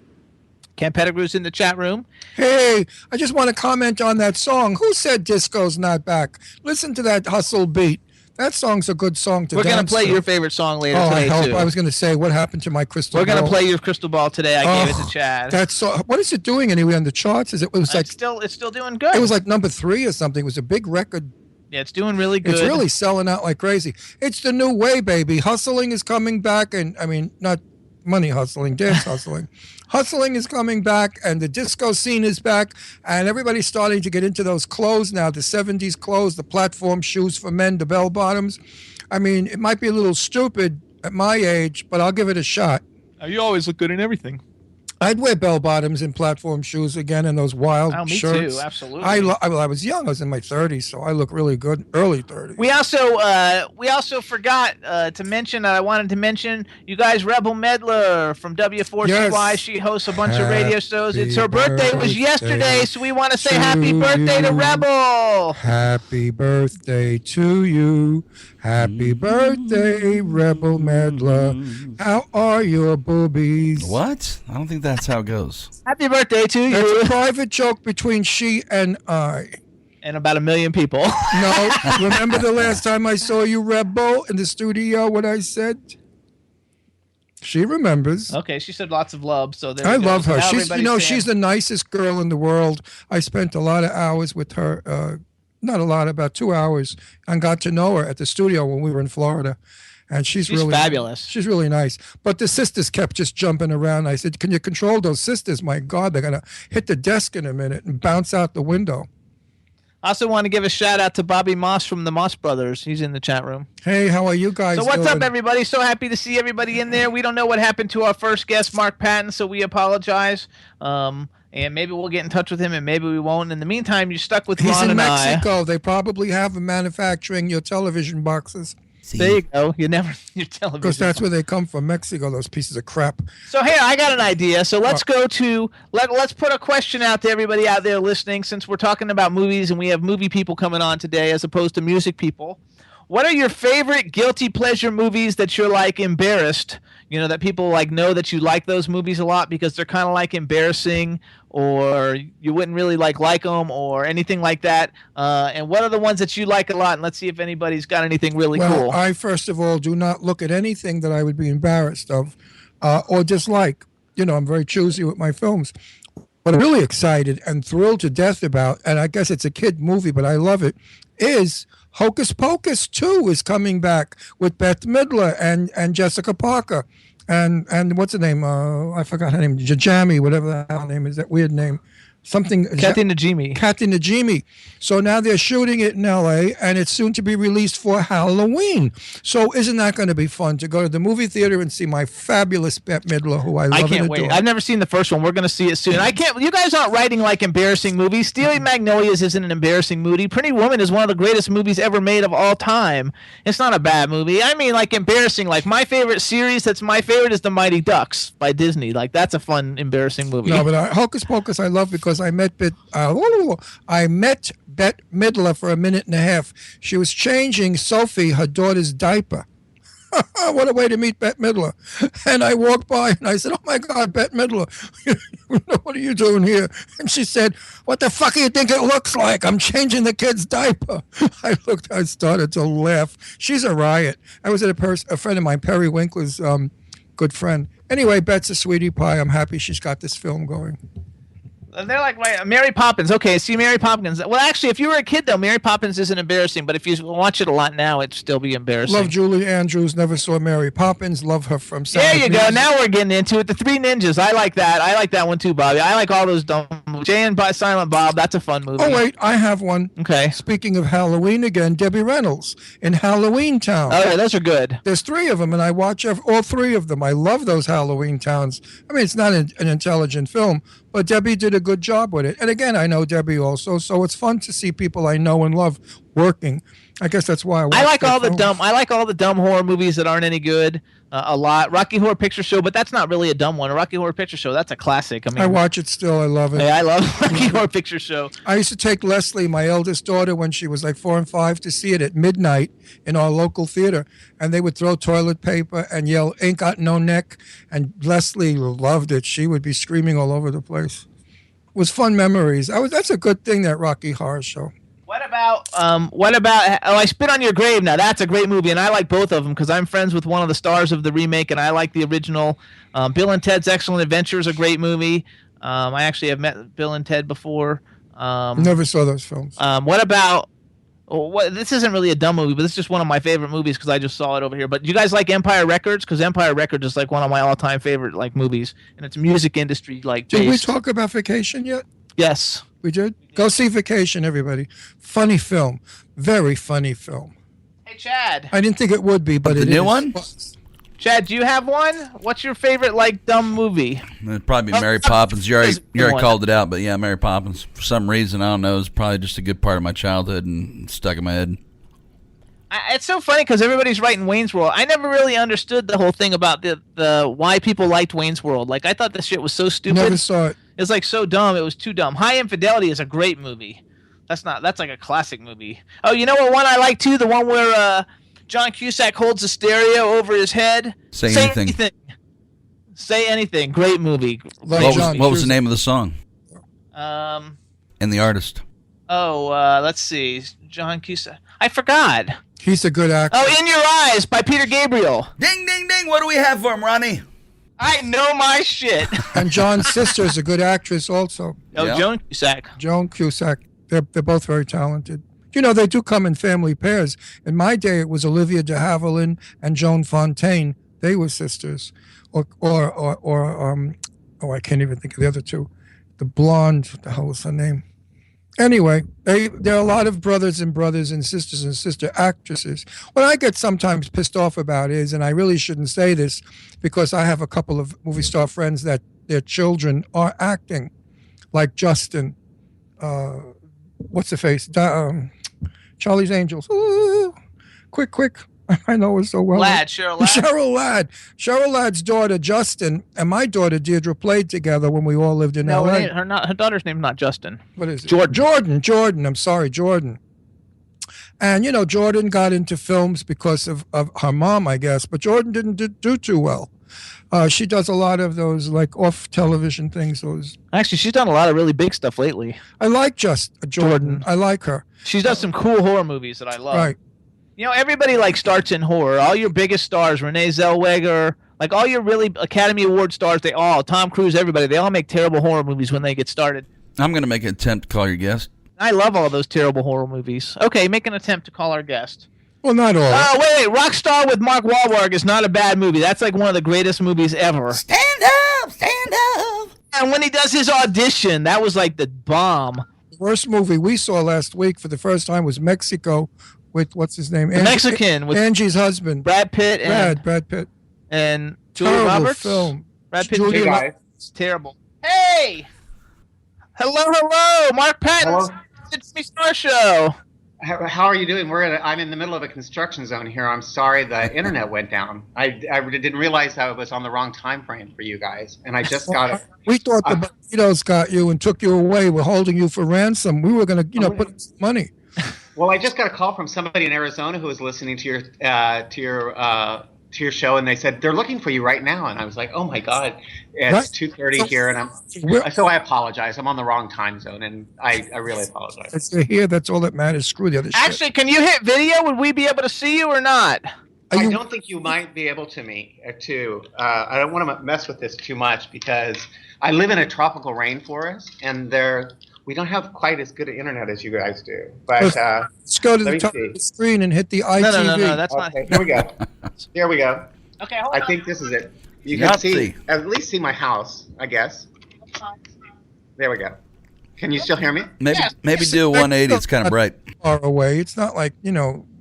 Ken Pettigrew's in the chat room. Hey, I just want to comment on that song. Who said disco's not back? Listen to that hustle beat. That song's a good song to We're dance going to play to. your favorite song later Oh, I today, hope. too. I was going to say, what happened to my crystal We're going to ball? play your crystal ball today. I gave it to Chad. That's so. What is it doing anyway on the charts? It was like It's still doing good. it was like number 3 or something. It was a big record. Yeah, it's doing really good. It's really selling out like crazy. It's the new way, baby. Hustling is coming back, and I mean, not money hustling, dance hustling. Hustling is coming back, and the disco scene is back, and everybody's starting to get into those clothes now, the 70s clothes, the platform shoes for men, the bell bottoms. I mean, it might be a little stupid at my age, but I'll give it a shot. You always look good in everything. I'd wear bell bottoms and platform shoes again, and those wild Oh, me shirts. too, absolutely. I was young. I was in my 30s, so I look really good. Early 30s. We also forgot to mention that I wanted to mention you guys. Rebel Medler from W4CY. Yes. She hosts a bunch of radio shows. It's her birthday was yesterday, birthday so we want to say to happy birthday to you. Rebel. Happy birthday to you. Happy birthday, Rebel Medler. How are your boobies? What? I don't think that's how it goes. Happy birthday to you. That's a private joke between she and I. And about 1 million people. No, remember the last time I saw you, Rebel, in the studio, what I said? She remembers. Okay, she said lots of love. So there I we go. love So her. now She's, everybody's she's saying- the nicest girl in the world. I spent a lot of hours with her, not a lot, about 2 hours, and got to know her at the studio when we were in Florida. And she's really fabulous. She's really nice. But the sisters kept just jumping around. I said, "Can you control those sisters? My God, they're gonna hit the desk in a minute and bounce out the window." I also want to give a shout out to Bobby Moss from the Moss Brothers. He's in the chat room. Hey, how are you guys So what's doing? up, everybody? So happy to see everybody in there. We don't know what happened to our first guest, Mark Patton, so we apologize. And maybe we'll get in touch with him, and maybe we won't. In the meantime, you're stuck with He's Ron in and Mexico. They probably have him manufacturing your television boxes. There you go. Your television. Because that's where they come from, Mexico, those pieces of crap. So here, I got an idea. So let's go to let's put a question out to everybody out there listening, since we're talking about movies and we have movie people coming on today as opposed to music people. What are your favorite guilty pleasure movies that you're like embarrassed? You know, that people like know that you like those movies a lot because they're kind of like embarrassing, or you wouldn't really like them, or anything like that. And what are the ones that you like a lot? And let's see if anybody's got anything really Well, cool. I first of all do not look at anything that I would be embarrassed of or dislike. You know, I'm very choosy with my films. What I'm really excited and thrilled to death about, and I guess it's a kid movie, but I love it, is Hocus Pocus 2 is coming back with Bette Midler and Jessica Parker. And what's her name? I forgot her name. Jamie, whatever the hell her name is, that weird name. Something. Kathy Najimy. Kathy Najimy. So now they're shooting it in L.A. and it's soon to be released for Halloween. So isn't that going to be fun to go to the movie theater and see my fabulous Bette Midler, who I love I can't and wait. adore. I've never seen the first one. We're going to see it soon. I can't. You guys aren't writing like embarrassing movies. Stealing Magnolias isn't an embarrassing movie. Pretty Woman is one of the greatest movies ever made of all time. It's not a bad movie. I mean, like embarrassing. Like my favorite series that's my favorite is The Mighty Ducks by Disney. Like that's a fun, embarrassing movie. No, but Hocus Pocus I love because I met Bette Midler for a minute and a half. She was changing Sophie, her daughter's diaper. What a way to meet Bette Midler. And I walked by and I said, "Oh my God, Bette Midler, what are you doing here?" And she said, "What the fuck do you think it looks like? I'm changing the kid's diaper." I started to laugh. She's a riot. I was at a friend of mine, Perry Winkler's good friend. Anyway, Bette's a sweetie pie. I'm happy she's got this film going. They're like Mary Poppins. Okay, see Mary Poppins. Well, actually, if you were a kid though, Mary Poppins isn't embarrassing. But if you watch it a lot now, it'd still be embarrassing. Love Julie Andrews. Never saw Mary Poppins. Love her from. There you go. Now we're getting into it. The Three Ninjas. I like that. I like that one too, Bobby. I like all those dumb. Jay and Silent Bob. That's a fun movie. Oh wait, I have one. Okay. Speaking of Halloween again, Debbie Reynolds in Halloween Town. Oh yeah, those are good. There's 3 of them, and I watch all 3 of them. I love those Halloween Towns. I mean, it's not an intelligent film, but Debbie did a good job with it. And again, I know Debbie also, so it's fun to see people I know and love working. I guess that's why I like all the dumb. I like all the dumb horror movies that aren't any good. A lot. Rocky Horror Picture Show, but that's not really a dumb one. A Rocky Horror Picture Show, that's a classic. I mean, I watch it still. I love it. Hey, I love Rocky Horror Picture Show. I used to take Leslie, my eldest daughter, when she was like 4 and 5, to see it at midnight in our local theater. And they would throw toilet paper and yell, "Ain't got no neck." And Leslie loved it. She would be screaming all over the place. It was fun memories. That's a good thing, that Rocky Horror Show. What about I Spit on Your Grave? Now that's a great movie, and I like both of them because I'm friends with one of the stars of the remake, and I like the original. Bill and Ted's Excellent Adventure is a great movie. I actually have met Bill and Ted before. Never saw those films. What about? This isn't really a dumb movie, but this is just one of my favorite movies because I just saw it over here. But do you guys like Empire Records? Because Empire Records is like one of my all-time favorite like movies, and it's music industry like. Did we based. talk about Vacation yet? Yes. We did? Go see Vacation, everybody. Funny film. Very funny film. Hey, Chad. I didn't think it would be, but The it new is. one? Chad, do you have one? What's your favorite like dumb movie? It'd probably be Mary Poppins. You already called it out, but yeah, Mary Poppins. For some reason, I don't know, it's probably just a good part of my childhood and stuck in my head. It's so funny because everybody's writing Wayne's World. I never really understood the whole thing about the why people liked Wayne's World. Like I thought this shit was so stupid. Never saw it. It's like so dumb. It was too dumb. High Infidelity is a great movie. That's like a classic movie. Oh, you know what one I like too? The one where John Cusack holds the stereo over his head. Say anything. Say anything. Great movie. What was the name of the song? And the artist. Oh, let's see. John Cusack. I forgot. He's a good actor. Oh, In Your Eyes by Peter Gabriel. Ding, ding, ding. What do we have for him, Ronnie? I know my shit. And John's sister is a good actress also. Oh, yeah. Joan Cusack. Joan Cusack. They're both very talented. You know, they do come in family pairs. In my day, it was Olivia de Havilland and Joan Fontaine. They were sisters. Or I can't even think of the other two. The blonde, what the hell was her name? Anyway, there are a lot of brothers and sister actresses. What I get sometimes pissed off about is, and I really shouldn't say this because I have a couple of movie star friends that their children are acting, like Justin, what's the face? Charlie's Angels. Ooh, quick. I know her so well. Cheryl Ladd. Cheryl Ladd's daughter, Justin, and my daughter, Deirdre, played together when we all lived in L.A. Her daughter's name's not Justin. What is it? Jordan. I'm sorry, Jordan. And, you know, Jordan got into films because of her mom, I guess, but Jordan didn't do too well. She does a lot of those, like, off-television things. Actually, she's done a lot of really big stuff lately. I like Jordan. I like her. She's done some cool horror movies that I love. Right. You know, everybody like starts in horror. All your biggest stars, Renee Zellweger, like all your really Academy Award stars, Tom Cruise, everybody, they all make terrible horror movies when they get started. I'm going to make an attempt to call your guest. I love all those terrible horror movies. Okay, make an attempt to call our guest. Well, not all. Oh, wait. Rockstar with Mark Wahlberg is not a bad movie. That's like one of the greatest movies ever. Stand up! And when he does his audition, that was like the bomb. The worst movie we saw last week for the first time was Mexico with, what's his name? Mexican. With Angie's husband. Brad Pitt. Brad Pitt. And Julia Roberts. Film. Brad Pitt. It's terrible. Hey! Hello. Mark Patton. It's the Star Show. How are you doing? I'm in the middle of a construction zone here. I'm sorry the internet went down. I didn't realize I was on the wrong time frame for you guys, and I just got it. We thought the Banditos got you and took you away. We're holding you for ransom. We were going to, put some money. Well, I just got a call from somebody in Arizona who was listening to your show, and they said they're looking for you right now. And I was like, oh my God, it's 2:30 here, and so I apologize. I'm on the wrong time zone, and I really apologize. It's here. That's all that matters. Screw the other shit. Actually, can you hit video? Would we be able to see you or not? I don't think you might be able to I don't want to mess with this too much because I live in a tropical rainforest, and we don't have quite as good an internet as you guys do. But let's go to the top of the screen and hit the ITV. No, that's not. Here we go. Here we go. Okay, hold on. I think this is it. You can at least see my house, I guess. There we go. Can you still hear me? Maybe do a 180. It's kind of bright. Far away. It's not like,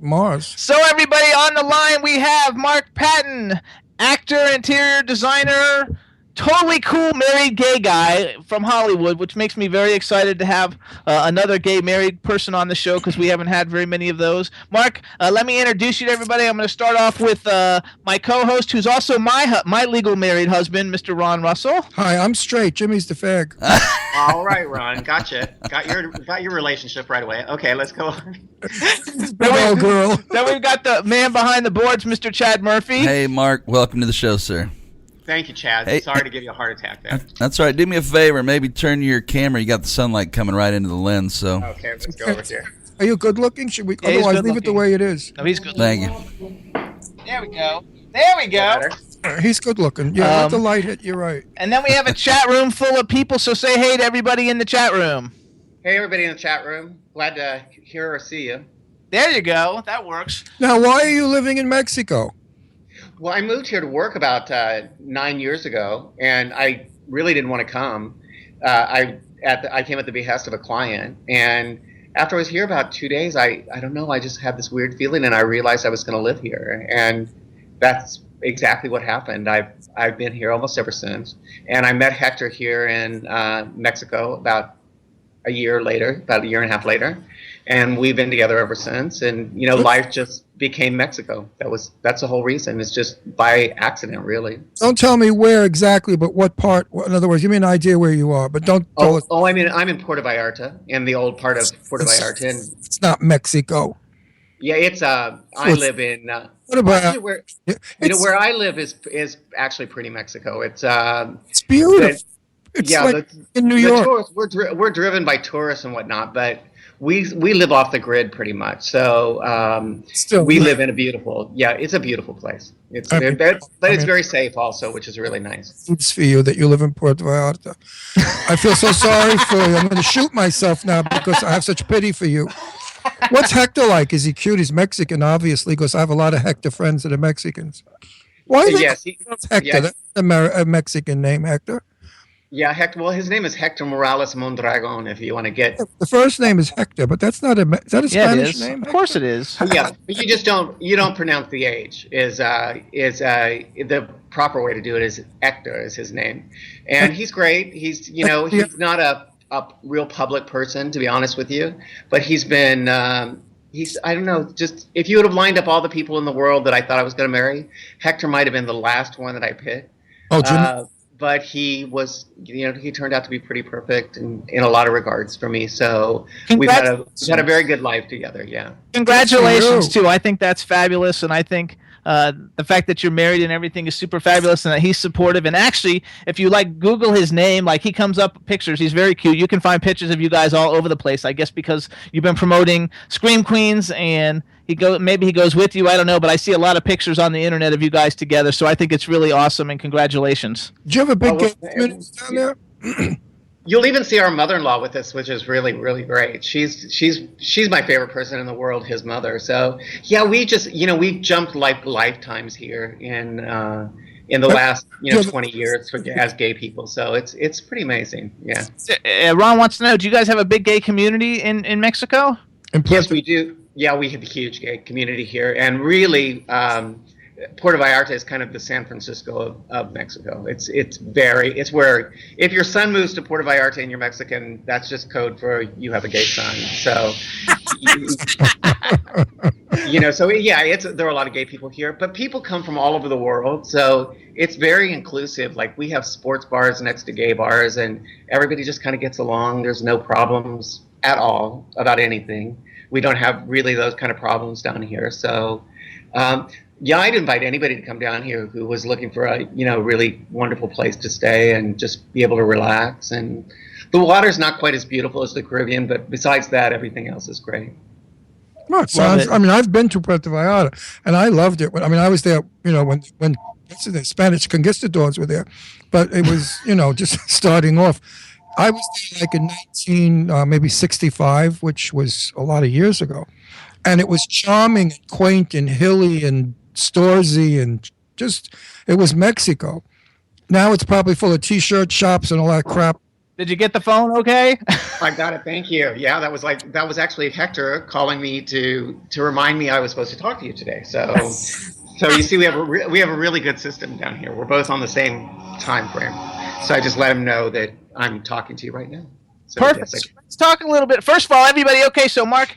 Mars. So everybody on the line, we have Mark Patton, actor, interior designer, totally cool married gay guy from Hollywood, which makes me very excited to have another gay married person on the show because we haven't had very many of those. Mark, let me introduce you to everybody. I'm going to start off with my co-host, who's also my legal married husband, Mr. Ron Russell. Hi, I'm straight. Jimmy's the fag. All right, Ron. Gotcha. Got your relationship right away. Okay, let's go on. Girl. Then we've got the man behind the boards, Mr. Chad Murphy. Hey, Mark. Welcome to the show, sir. Thank you, Chad. Hey, sorry to give you a heart attack there. That's all right. Do me a favor. Maybe turn your camera. You got the sunlight coming right into the lens. So. Okay, let's go over here. Are you good looking? Should we? Yeah, otherwise, leave it the way it is. No, he's good. Thank you. There we go. He's good looking. Yeah, let the light hit you right. And then we have a chat room full of people. So say hey to everybody in the chat room. Hey, everybody in the chat room. Glad to hear or see you. There you go. That works. Now, why are you living in Mexico? Well, I moved here to work about 9 years ago, and I really didn't want to come. I came at the behest of a client, and after I was here about 2 days, I don't know, I just had this weird feeling, and I realized I was going to live here, and that's exactly what happened. I've been here almost ever since, and I met Hector here in Mexico about a year and a half later, and we've been together ever since. And life just became Mexico. That's the whole reason. It's just by accident, really. Don't tell me where exactly, but what part. In other words, give me an idea where you are, but don't tell us. I'm in Puerto Vallarta, in the old part of Puerto Vallarta. And it's not Mexico. yeah, it's I live in. What about where I live is actually pretty Mexico. It's beautiful. It's like in New York. Tourists, we're driven by tourists and whatnot, but we live off the grid pretty much. So we live in a beautiful. Yeah, it's a beautiful place. It's very safe also, which is really nice. It's for you that you live in Puerto Vallarta. I feel so sorry for you. I'm going to shoot myself now because I have such pity for you. What's Hector like? Is he cute? He's Mexican, obviously, because I have a lot of Hector friends that are Mexicans. Why is Hector? Yes. That's a Mexican name, Hector. Yeah, Hector. Well, his name is Hector Morales Mondragon. If you want to get the first name is Hector, but that's not is that a Spanish name? Of course it is. Yeah, but you don't pronounce the H. Is the proper way to do it is Hector is his name, and he's great. He's he's not a real public person, to be honest with you, but he's been. I don't know, just if you would have lined up all the people in the world that I thought I was going to marry, Hector might have been the last one that I picked. Oh, Jimmy. But he was, he turned out to be pretty perfect in a lot of regards for me. So we've had a very good life together. Yeah. Congratulations too. I think that's fabulous, and I think the fact that you're married and everything is super fabulous, and that he's supportive. And actually, if you Google his name, he comes up pictures. He's very cute. You can find pictures of you guys all over the place. I guess because you've been promoting Scream Queens, and maybe he goes with you. I don't know, but I see a lot of pictures on the internet of you guys together. So I think it's really awesome, and congratulations. Do you have a big gay community down there? You'll even see our mother-in-law with us, which is really, really great. She's my favorite person in the world, his mother. So yeah, we just we've jumped lifetimes here in the last 20 years as gay people. So it's pretty amazing. Yeah. Ron wants to know: do you guys have a big gay community in Mexico? Yes, we do. Yeah, we have a huge gay community here, and really, Puerto Vallarta is kind of the San Francisco of Mexico. It's where if your son moves to Puerto Vallarta and you're Mexican, that's just code for you have a gay son. So, there are a lot of gay people here, but people come from all over the world, so it's very inclusive. We have sports bars next to gay bars, and everybody just kind of gets along. There's no problems at all about anything. We don't have really those kind of problems down here. So, I'd invite anybody to come down here who was looking for a really wonderful place to stay and just be able to relax. And the water's not quite as beautiful as the Caribbean, but besides that, everything else is great. Well, I've been to Puerto Vallarta, and I loved it. I was there, when the Spanish conquistadors were there, but it was, just starting off. I was there in maybe 65, which was a lot of years ago. And it was charming and quaint and hilly and storesy and it was Mexico. Now it's probably full of T-shirt shops and all that crap. Did you get the phone okay? I got it, thank you. Yeah, that was actually Hector calling me to remind me I was supposed to talk to you today. So you see, we have a really good system down here. We're both on the same time frame. So I just let him know that I'm talking to you right now. So, perfect. Yes, Let's talk a little bit. First of all, everybody, okay, so Mark,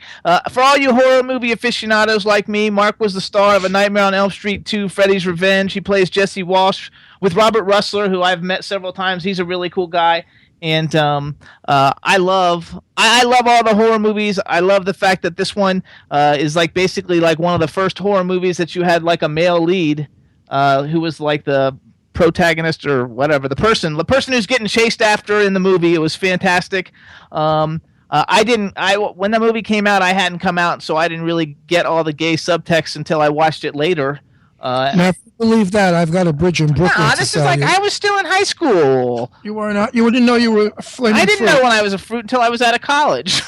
for all you horror movie aficionados like me, Mark was the star of A Nightmare on Elm Street 2, Freddy's Revenge. He plays Jesse Walsh with Robert Russler, who I've met several times. He's a really cool guy. And I love all the horror movies. I love the fact that this one is basically one of the first horror movies that you had a male lead who was the protagonist or whatever, the person who's getting chased after in the movie. It was fantastic. When the movie came out, I hadn't come out, so I didn't really get all the gay subtext until I watched it later. Now, if you believe that, I've got a bridge in Brooklyn. This is I was still in high school. You were not. You didn't know you were a flaming I didn't fruit. know when I was a fruit until I was out of college.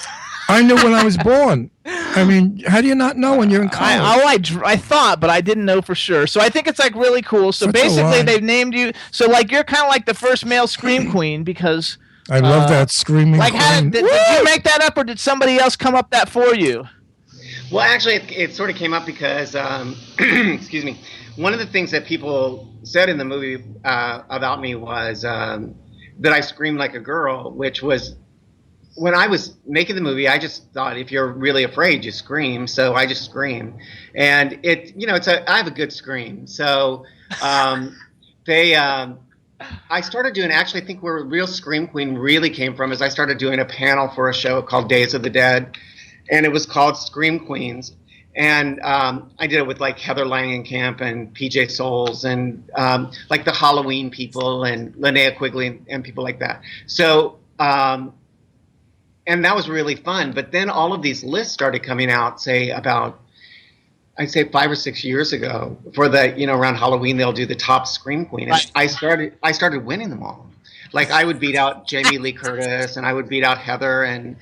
I knew when I was born. How do you not know when you're in college? I thought, but I didn't know for sure. So I think it's really cool. So That's basically, they've named you. So you're kind of the first male scream queen because. I love that screaming. Did you make that up, or did somebody else come up that for you? Well, actually, it sort of came up because, excuse me, one of the things that people said in the movie about me was that I screamed like a girl, which was when I was making the movie, I just thought if you're really afraid, you scream. So I just scream, and I have a good scream. So I started doing. Actually, I think where Real Scream Queen really came from is I started doing a panel for a show called Days of the Dead, and it was called Scream Queens. And I did it with like Heather Langenkamp and PJ Souls and like the Halloween people and Linnea Quigley and people like that. So. And that was really fun. But then all of these lists started coming out, say about, I'd say 5 or 6 years ago. For the, around Halloween, they'll do the top Scream Queen. And I started winning them all. Like I would beat out Jamie Lee Curtis, and I would beat out Heather. And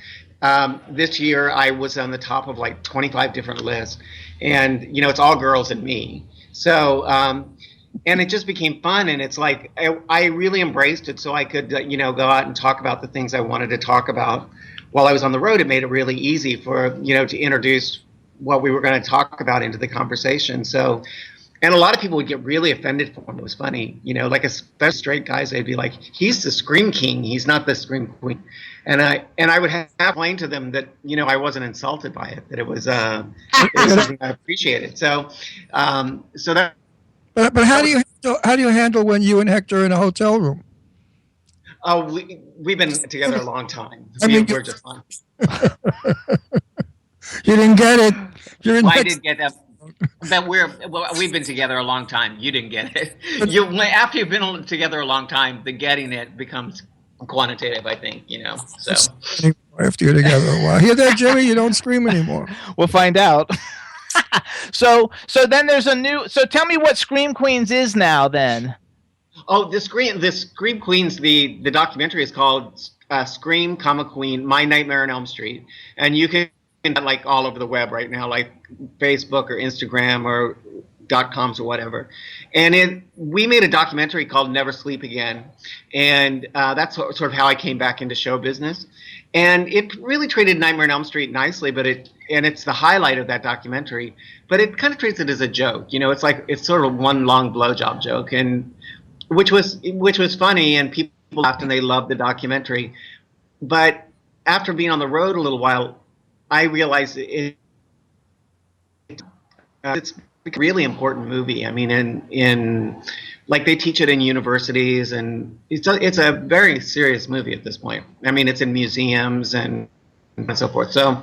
this year I was on the top of like 25 different lists. And it's all girls and me. So and it just became fun, and it's like I really embraced it, so I could go out and talk about the things I wanted to talk about. While I was on the road, it made it really easy for to introduce what we were going to talk about into the conversation. So, and a lot of people would get really offended for it. It was funny, like especially straight guys. They'd be like, "He's the Scream King. He's not the Scream Queen." And I would have to explain to them that I wasn't insulted by it. That it was something I appreciated. So, so that. But how do you handle when you and Hector are in a hotel room? Oh, we've been together a long time. We're just fine. You didn't get it. I didn't get that. But we've been together a long time. You didn't get it. After you've been together a long time, the getting it becomes quantitative, I think. So after you're together a while, hear that, Jimmy? You don't scream anymore. We'll find out. So then there's a new. So tell me what Scream Queens is now. Then. Oh, the Scream Queens. The documentary is called Scream, Queen, My Nightmare on Elm Street, and you can like all over the web right now, like Facebook or Instagram or .coms or whatever. And we made a documentary called Never Sleep Again, and that's sort of how I came back into show business. And it really treated Nightmare on Elm Street nicely, but it's the highlight of that documentary. But it kind of treats it as a joke, it's sort of one long blowjob joke, and which was funny, and people laughed and they loved the documentary. But after being on the road a little while, I realized it's a really important movie. I mean, in like they teach it in universities, and it's a very serious movie at this point. I mean, it's in museums and so forth. So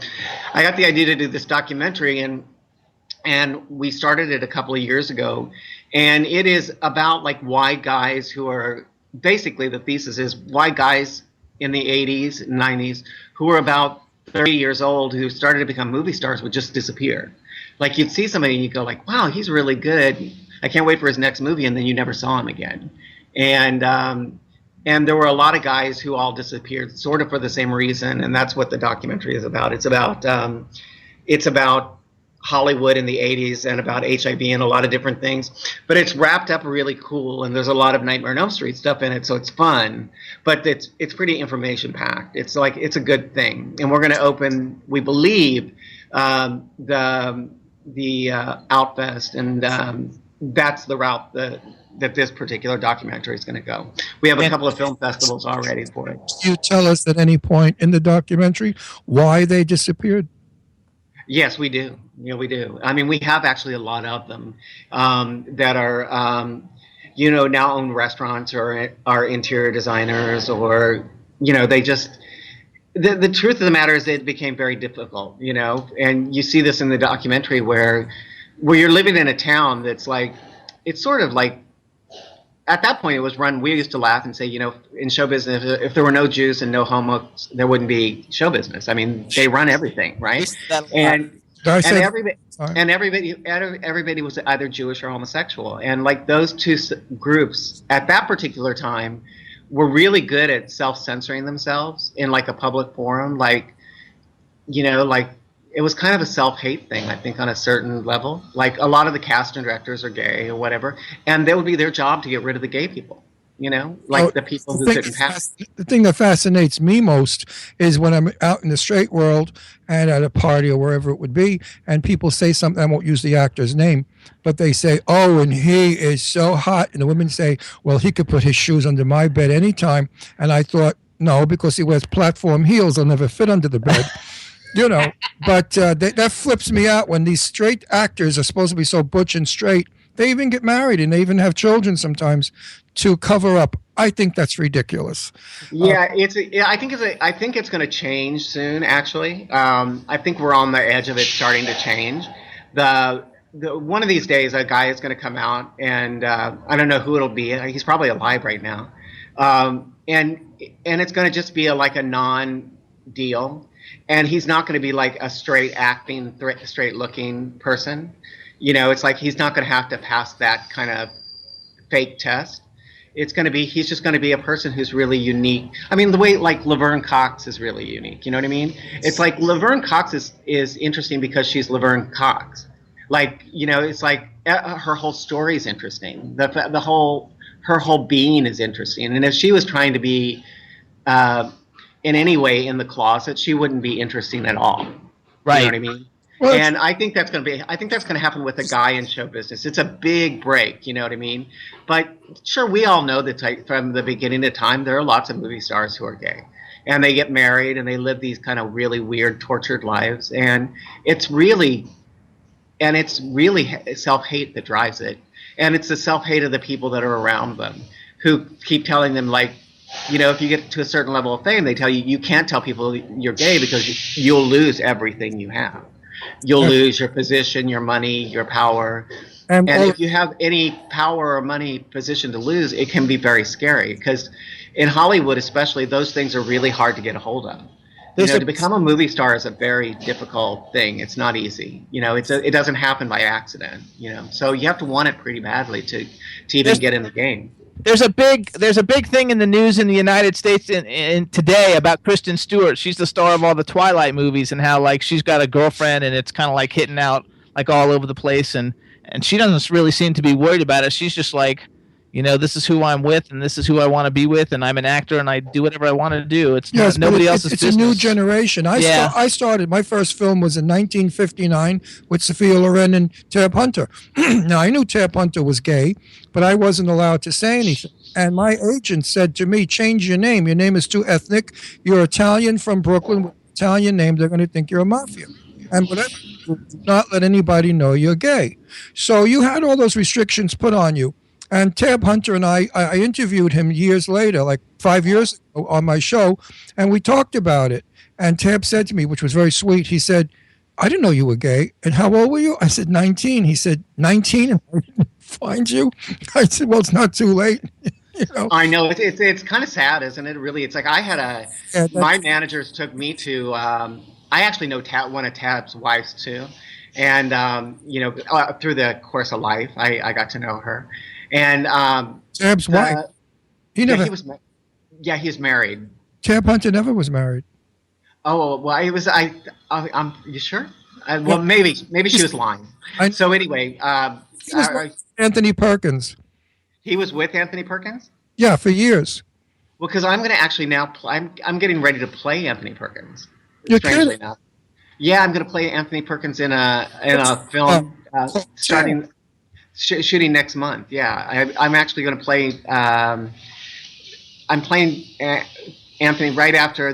I got the idea to do this documentary, and we started it a couple of years ago, and it is about like why guys who are basically, the thesis is why guys in the 80s and 90s who were about 30 years old who started to become movie stars would just disappear. Like you'd see somebody and you go like, wow, he's really good. I can't wait for his next movie, and then you never saw him again. And there were a lot of guys who all disappeared sort of for the same reason, and that's what the documentary is about. It's about Hollywood in the 80s and about HIV and a lot of different things, but it's wrapped up really cool, and there's a lot of Nightmare on Elm Street stuff in it, so it's fun, but it's pretty information packed. It's like, it's a good thing, and we're going to open, we believe, the Outfest, and that's the route that this particular documentary is going to go. We have a couple of film festivals already for it. Do you tell us at any point in the documentary why they disappeared? Yes, we do. We do. I mean, we have actually a lot of them that are, now own restaurants or are interior designers, or, they just, the truth of the matter is it became very difficult, and you see this in the documentary where you're living in a town that's like, it's sort of like, at that point it was run, we used to laugh and say, in show business, if there were no Jews and no homos, there wouldn't be show business. I mean, they run everything, right? And everybody was either Jewish or homosexual. And like those two groups at that particular time were really good at self-censoring themselves in like a public forum. Like, it was kind of a self-hate thing, I think, on a certain level. Like a lot of the casting directors are gay or whatever, and that would be their job to get rid of the gay people, like the people who couldn't pass. The thing that fascinates me most is when I'm out in the straight world and at a party or wherever it would be, and people say something. I won't use the actor's name, but they say, "Oh, and he is so hot," and the women say, "Well, he could put his shoes under my bed anytime." And I thought, no, because he wears platform heels, they'll never fit under the bed. But that flips me out when these straight actors are supposed to be so butch and straight. They even get married and they even have children sometimes to cover up. I think that's ridiculous. Yeah, I think it's going to change soon. Actually, I think we're on the edge of it starting to change. One of these days, a guy is going to come out, and I don't know who it'll be. He's probably alive right now, and it's going to just be like a non-deal, and he's not going to be like a straight acting, straight looking person. It's like he's not going to have to pass that kind of fake test. He's just going to be a person who's really unique. I mean, the way like Laverne Cox is really unique. You know what I mean? It's like Laverne Cox is interesting because she's Laverne Cox. Like, it's like her whole story is interesting. Her whole being is interesting. And if she was trying to be in any way in the closet, she wouldn't be interesting at all. Right. You know what I mean? Well, and I think that's going to happen with a guy in show business. It's a big break, you know what I mean? But sure, we all know that from the beginning of time, there are lots of movie stars who are gay. And they get married and they live these kind of really weird, tortured lives. And it's really self-hate that drives it. And it's the self-hate of the people that are around them who keep telling them, like, if you get to a certain level of fame, they tell you can't tell people you're gay because you'll lose everything you have. You'll lose your position, your money, your power. And if you have any power or money position to lose, it can be very scary because in Hollywood especially, those things are really hard to get a hold of. To become a movie star is a very difficult thing. It's not easy. It doesn't happen by accident. So you have to want it pretty badly to even get in the game. There's a big thing in the news in the United States in today about Kristen Stewart. She's the star of all the Twilight movies and how like she's got a girlfriend and it's kind of like hitting out like all over the place and she doesn't really seem to be worried about it. She's just like, this is who I'm with and this is who I want to be with and I'm an actor and I do whatever I want to do. It's not nobody else's business. It's a new generation. I started, my first film was in 1959 with Sophia Loren and Tab Hunter. Now, I knew Tab Hunter was gay, but I wasn't allowed to say anything. And my agent said to me, change your name. Your name is too ethnic. You're Italian from Brooklyn with an Italian name. They're going to think you're a mafia. And whatever, do not let anybody know you're gay. So you had all those restrictions put on you. And Tab Hunter and I interviewed him years later, like 5 years ago on my show, and we talked about it. And Tab said to me, which was very sweet, he said, I didn't know you were gay. And how old were you? I said, 19. He said, 19? And I didn't find you? I said, well, it's not too late. I know. It's kind of sad, isn't it? Really, it's like I had my managers took me to, I actually know one of Tab's wives too. And, through the course of life, I got to know her. And Tab's wife. He's married. Tab Hunter never was married. Oh well, he was. I'm. You sure? Maybe she was lying. So anyway, he was with Anthony Perkins. He was with Anthony Perkins. Yeah, for years. Well, because I'm going to actually now. I'm getting ready to play Anthony Perkins. You're strangely kidding? enough. Yeah, I'm going to play Anthony Perkins in a film starting. Shooting next month. Yeah, I'm actually going to play. I'm playing Anthony right after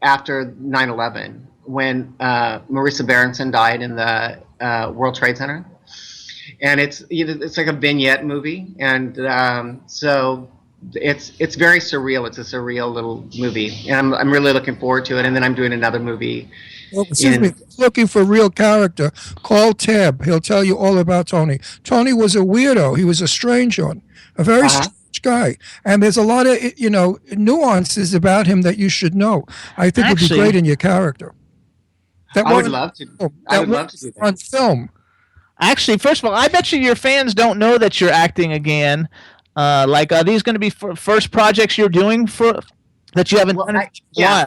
after 9/11 when Marissa Berenson died in the World Trade Center, and it's like a vignette movie, and so it's very surreal. It's a surreal little movie, and I'm really looking forward to it. And then I'm doing another movie. Well, excuse me, looking for real character, call Tab. He'll tell you all about Tony. Tony was a weirdo. He was a strange one, a very strange guy. And there's a lot of, nuances about him that you should know. I think would be great in your character. I would love to do that. On film. Actually, first of all, I bet you your fans don't know that you're acting again. Are these going to be first projects you're doing that you haven't done? I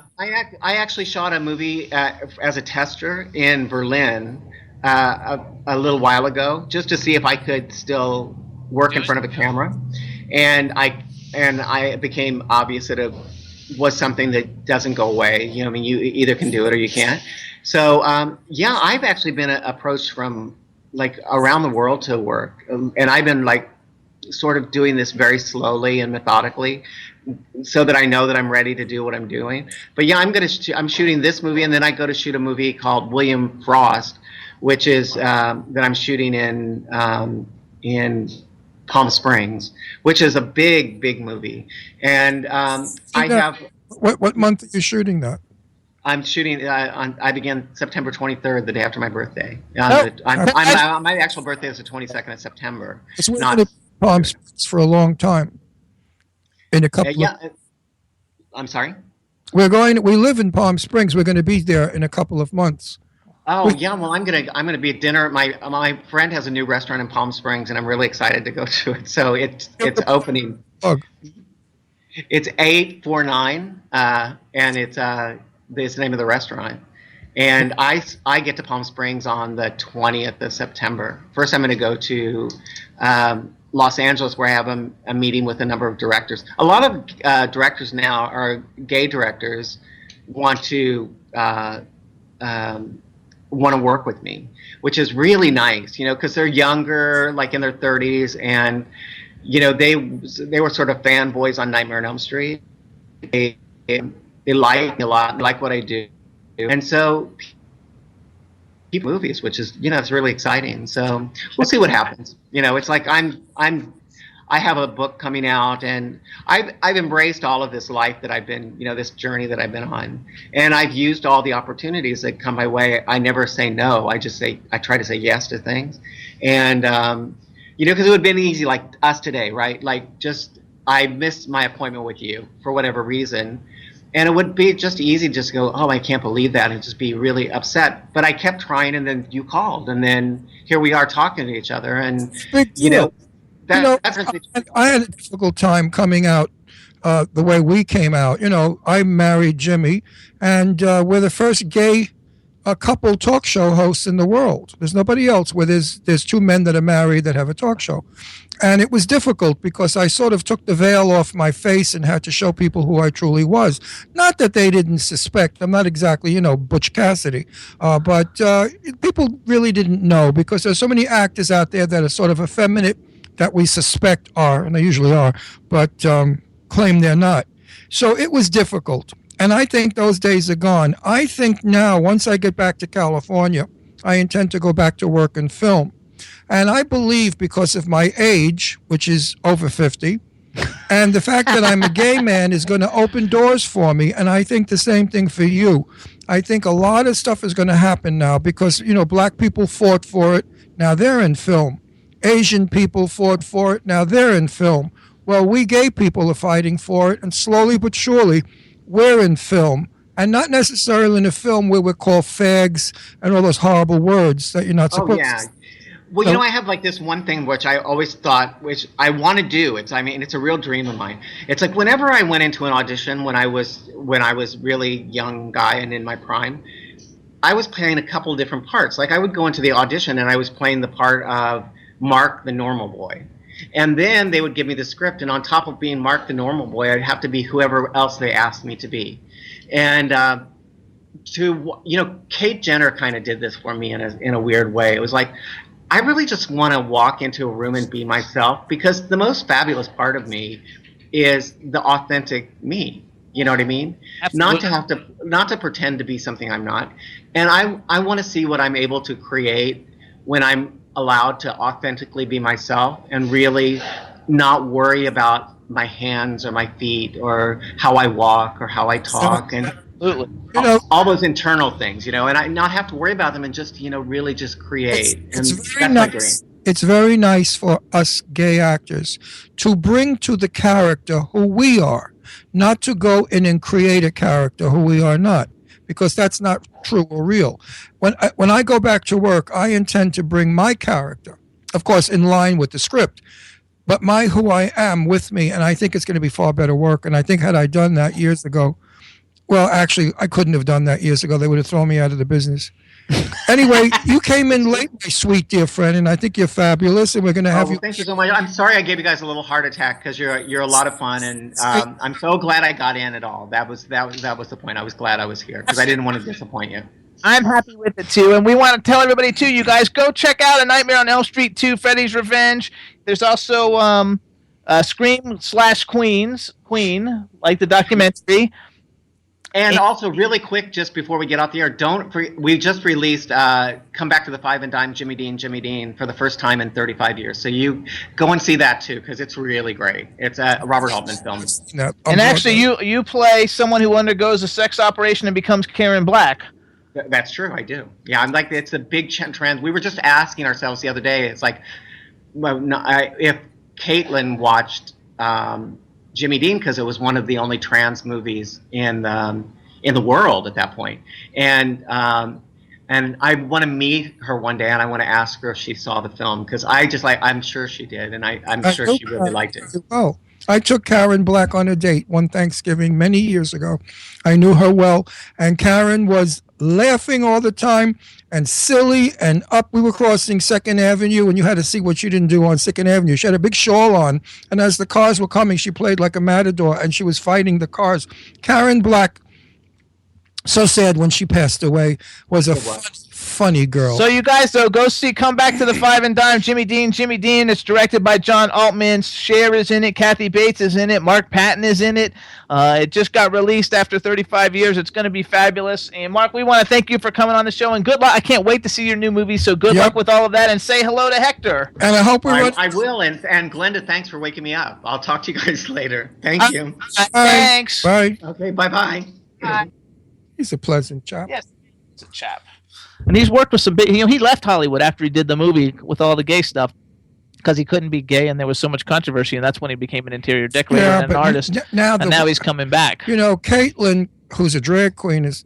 actually shot a movie as a tester in Berlin a little while ago, just to see if I could still work in front of a camera. and I became obvious that it was something that doesn't go away. You know, I mean, you either can do it or you can't. So yeah, I've actually been approached from like around the world to work, and I've been like sort of doing this very slowly and methodically, so that I know that I'm ready to do what I'm doing. But yeah, I'm shooting this movie, and then I go to shoot a movie called William Frost, which is that I'm shooting in Palm Springs, which is a big movie. And I have. What month are you shooting that? I'm shooting. I began September 23rd, the day after my birthday. Oh. My actual birthday is the 22nd of September. It's going to Palm Springs for a long time. In a couple. I'm sorry. We live in Palm Springs. We're going to be there in a couple of months. Oh yeah, well I'm gonna be at dinner. My friend has a new restaurant in Palm Springs, and I'm really excited to go to it. So it's opening. It's 849, and it's the name of the restaurant. And I get to Palm Springs on the 20th of September. First, I'm going to go to Los Angeles, where I have a meeting with a number of directors. A lot of directors now are gay directors, want to work with me, which is really nice, you know, because they're younger, like in their 30s, and you know they were sort of fanboys on Nightmare on Elm Street. They like me a lot, like what I do, and so people movies, which is, you know, it's really exciting. So we'll see what happens. You know, it's like I have a book coming out, and I've embraced all of this life that I've been, you know, this journey that I've been on, and I've used all the opportunities that come my way. I never say no. I try to say yes to things, and you know, because it would have been easy, like us today, right? Like just I missed my appointment with you for whatever reason, and it would be just easy to just go, oh, I can't believe that, and just be really upset. But I kept trying, and then you called, and then here we are talking to each other, and you know. I had a difficult time coming out the way we came out. You know, I married Jimmy, and we're the first gay couple talk show hosts in the world. There's nobody else where there's two men that are married that have a talk show. And it was difficult because I sort of took the veil off my face and had to show people who I truly was. Not that they didn't suspect. I'm not exactly, you know, Butch Cassidy. But people really didn't know, because there's so many actors out there that are sort of effeminate, that we suspect are, and they usually are, but claim they're not. So it was difficult. And I think those days are gone. I think now, once I get back to California, I intend to go back to work in film. And I believe, because of my age, which is over 50, and the fact that I'm a gay man is going to open doors for me. And I think the same thing for you. I think a lot of stuff is going to happen now because, you know, black people fought for it. Now they're in film. Asian people fought for it. Now they're in film. Well, we gay people are fighting for it. And slowly but surely, we're in film. And not necessarily in a film where we're called fags and all those horrible words that you're not supposed to. Well, you know, I have like this one thing which I always thought, which I want to do. It's a real dream of mine. It's like whenever I went into an audition when I was really young guy and in my prime, I was playing a couple of different parts. Like I would go into the audition and I was playing the part of Mark the normal boy. And then they would give me the script, and on top of being Mark the normal boy, I'd have to be whoever else they asked me to be. And Kate Jenner kind of did this for me in a weird way. It was like, I really just want to walk into a room and be myself, because the most fabulous part of me is the authentic me. You know what I mean? Absolutely. Not to pretend to be something I'm not. And I want to see what I'm able to create when I'm allowed to authentically be myself and really not worry about my hands or my feet or how I walk or how I talk and all those internal things, you know, and I not have to worry about them and just, you know, really just create. That's my dream. It's very nice for us gay actors to bring to the character who we are, not to go in and create a character who we are not, because that's not true or real. When I go back to work, I intend to bring my character, of course, in line with the script, but who I am with me, and I think it's going to be far better work. And I think had I done that years ago, well, actually, I couldn't have done that years ago. They would have thrown me out of the business. Anyway, you came in late, my sweet dear friend, and I think you're fabulous, and we're going to have well, you. thank you so much. I'm sorry I gave you guys a little heart attack because you're a lot of fun, and I'm so glad I got in at all. That was the point. I was glad I was here because I didn't want to disappoint you. I'm happy with it too, and we want to tell everybody too. You guys go check out A Nightmare on Elm Street 2: Freddy's Revenge. There's also Scream/Queen, like the documentary. And also, really quick, just before we get off the air, we just released "Come Back to the Five and Dime," Jimmy Dean, for the first time in 35 years. So you go and see that too, because it's really great. It's a Robert Altman film. And actually, you play someone who undergoes a sex operation and becomes Karen Black. That's true. I do. Yeah, I'm like, it's a big trend. We were just asking ourselves the other day. It's like, if Caitlin watched Jimmy Dean, because it was one of the only trans movies in the world at that point, and I want to meet her one day, and I want to ask her if she saw the film, because I'm sure she did, and I'm sure she really liked it. Oh, I took Karen Black on a date one Thanksgiving many years ago. I knew her well, and Karen was laughing all the time and silly and up. We were crossing 2nd Avenue, and you had to see what she didn't do on 2nd Avenue. She had a big shawl on, and as the cars were coming, she played like a matador, and she was fighting the cars. Karen Black, so sad when she passed away, was a funny girl. So you guys, though, go see Come Back to the Five and Dime, Jimmy Dean. It's directed by John Altman. Cher is in it. Kathy Bates is in it. Mark Patton is in it. It just got released after 35 years. It's going to be fabulous. And Mark, we want to thank you for coming on the show, and good luck. I can't wait to see your new movie, so good luck with all of that, and say hello to Hector. And I hope I will, and Glenda, thanks for waking me up. I'll talk to you guys later. Thank you. Thanks. Bye. Okay, bye-bye. Bye. He's a pleasant chap. Yes, he's a chap. And he's worked with some big, he left Hollywood after he did the movie with all the gay stuff because he couldn't be gay and there was so much controversy, and that's when he became an interior decorator and an artist. Now he's coming back. You know, Caitlin, who's a drag queen, is,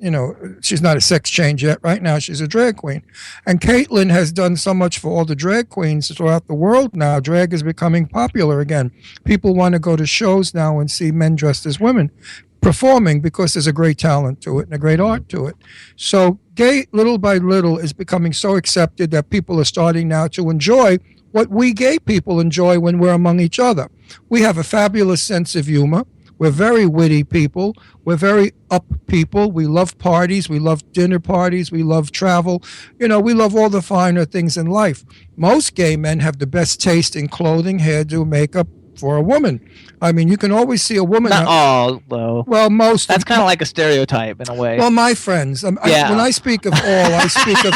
she's not a sex change yet. Right now, she's a drag queen. And Caitlin has done so much for all the drag queens throughout the world now. Drag is becoming popular again. People want to go to shows now and see men dressed as women performing because there's a great talent to it and a great art to it. So gay, little by little, is becoming so accepted that people are starting now to enjoy what we gay people enjoy when we're among each other. We have a fabulous sense of humor. We're very witty people. We're very up people. We love parties. We love dinner parties. We love travel. We love all the finer things in life. Most gay men have the best taste in clothing, hairdo, makeup for a woman. I mean, you can always see a woman. Not all, though. Well, most. That's kind of like a stereotype in a way. Well, my friends, when I speak of all, I speak of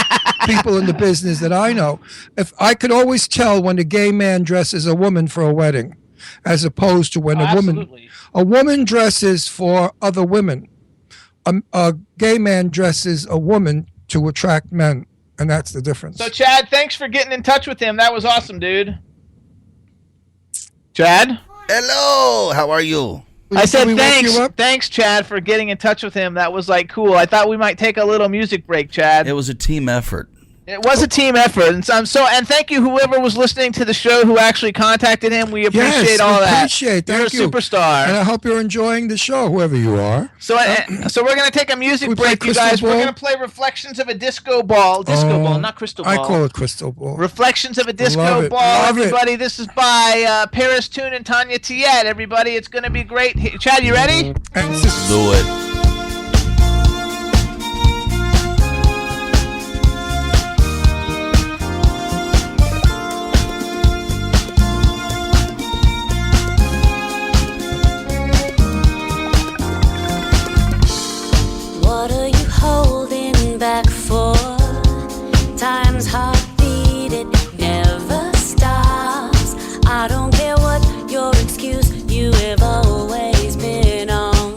people in the business that I know. If I could always tell when a gay man dresses a woman for a wedding, as opposed to when a woman dresses for other women. A gay man dresses a woman to attract men, and that's the difference. So, Chad, thanks for getting in touch with him. That was awesome, dude. Chad? Hello, how are you? I said thanks, Chad, for getting in touch with him. That was cool. I thought we might take a little music break, Chad. It was a team effort. It was a team effort, and thank you whoever was listening to the show who actually contacted him. We appreciate all that. Thank you're you. a superstar, and I hope you're enjoying the show, whoever you are. So we're gonna take a music break, you guys. We're gonna play "Reflections of a Disco Ball," not crystal ball. I call it crystal ball. "Reflections of a Disco Ball." Everybody, this is by Paris Toon and Tanya Tiet. Everybody, it's gonna be great. Hey, Chad, you ready? Let's do it. What are you holding back for? Time's heartbeat, it never stops. I don't care what your excuse, you have always been on.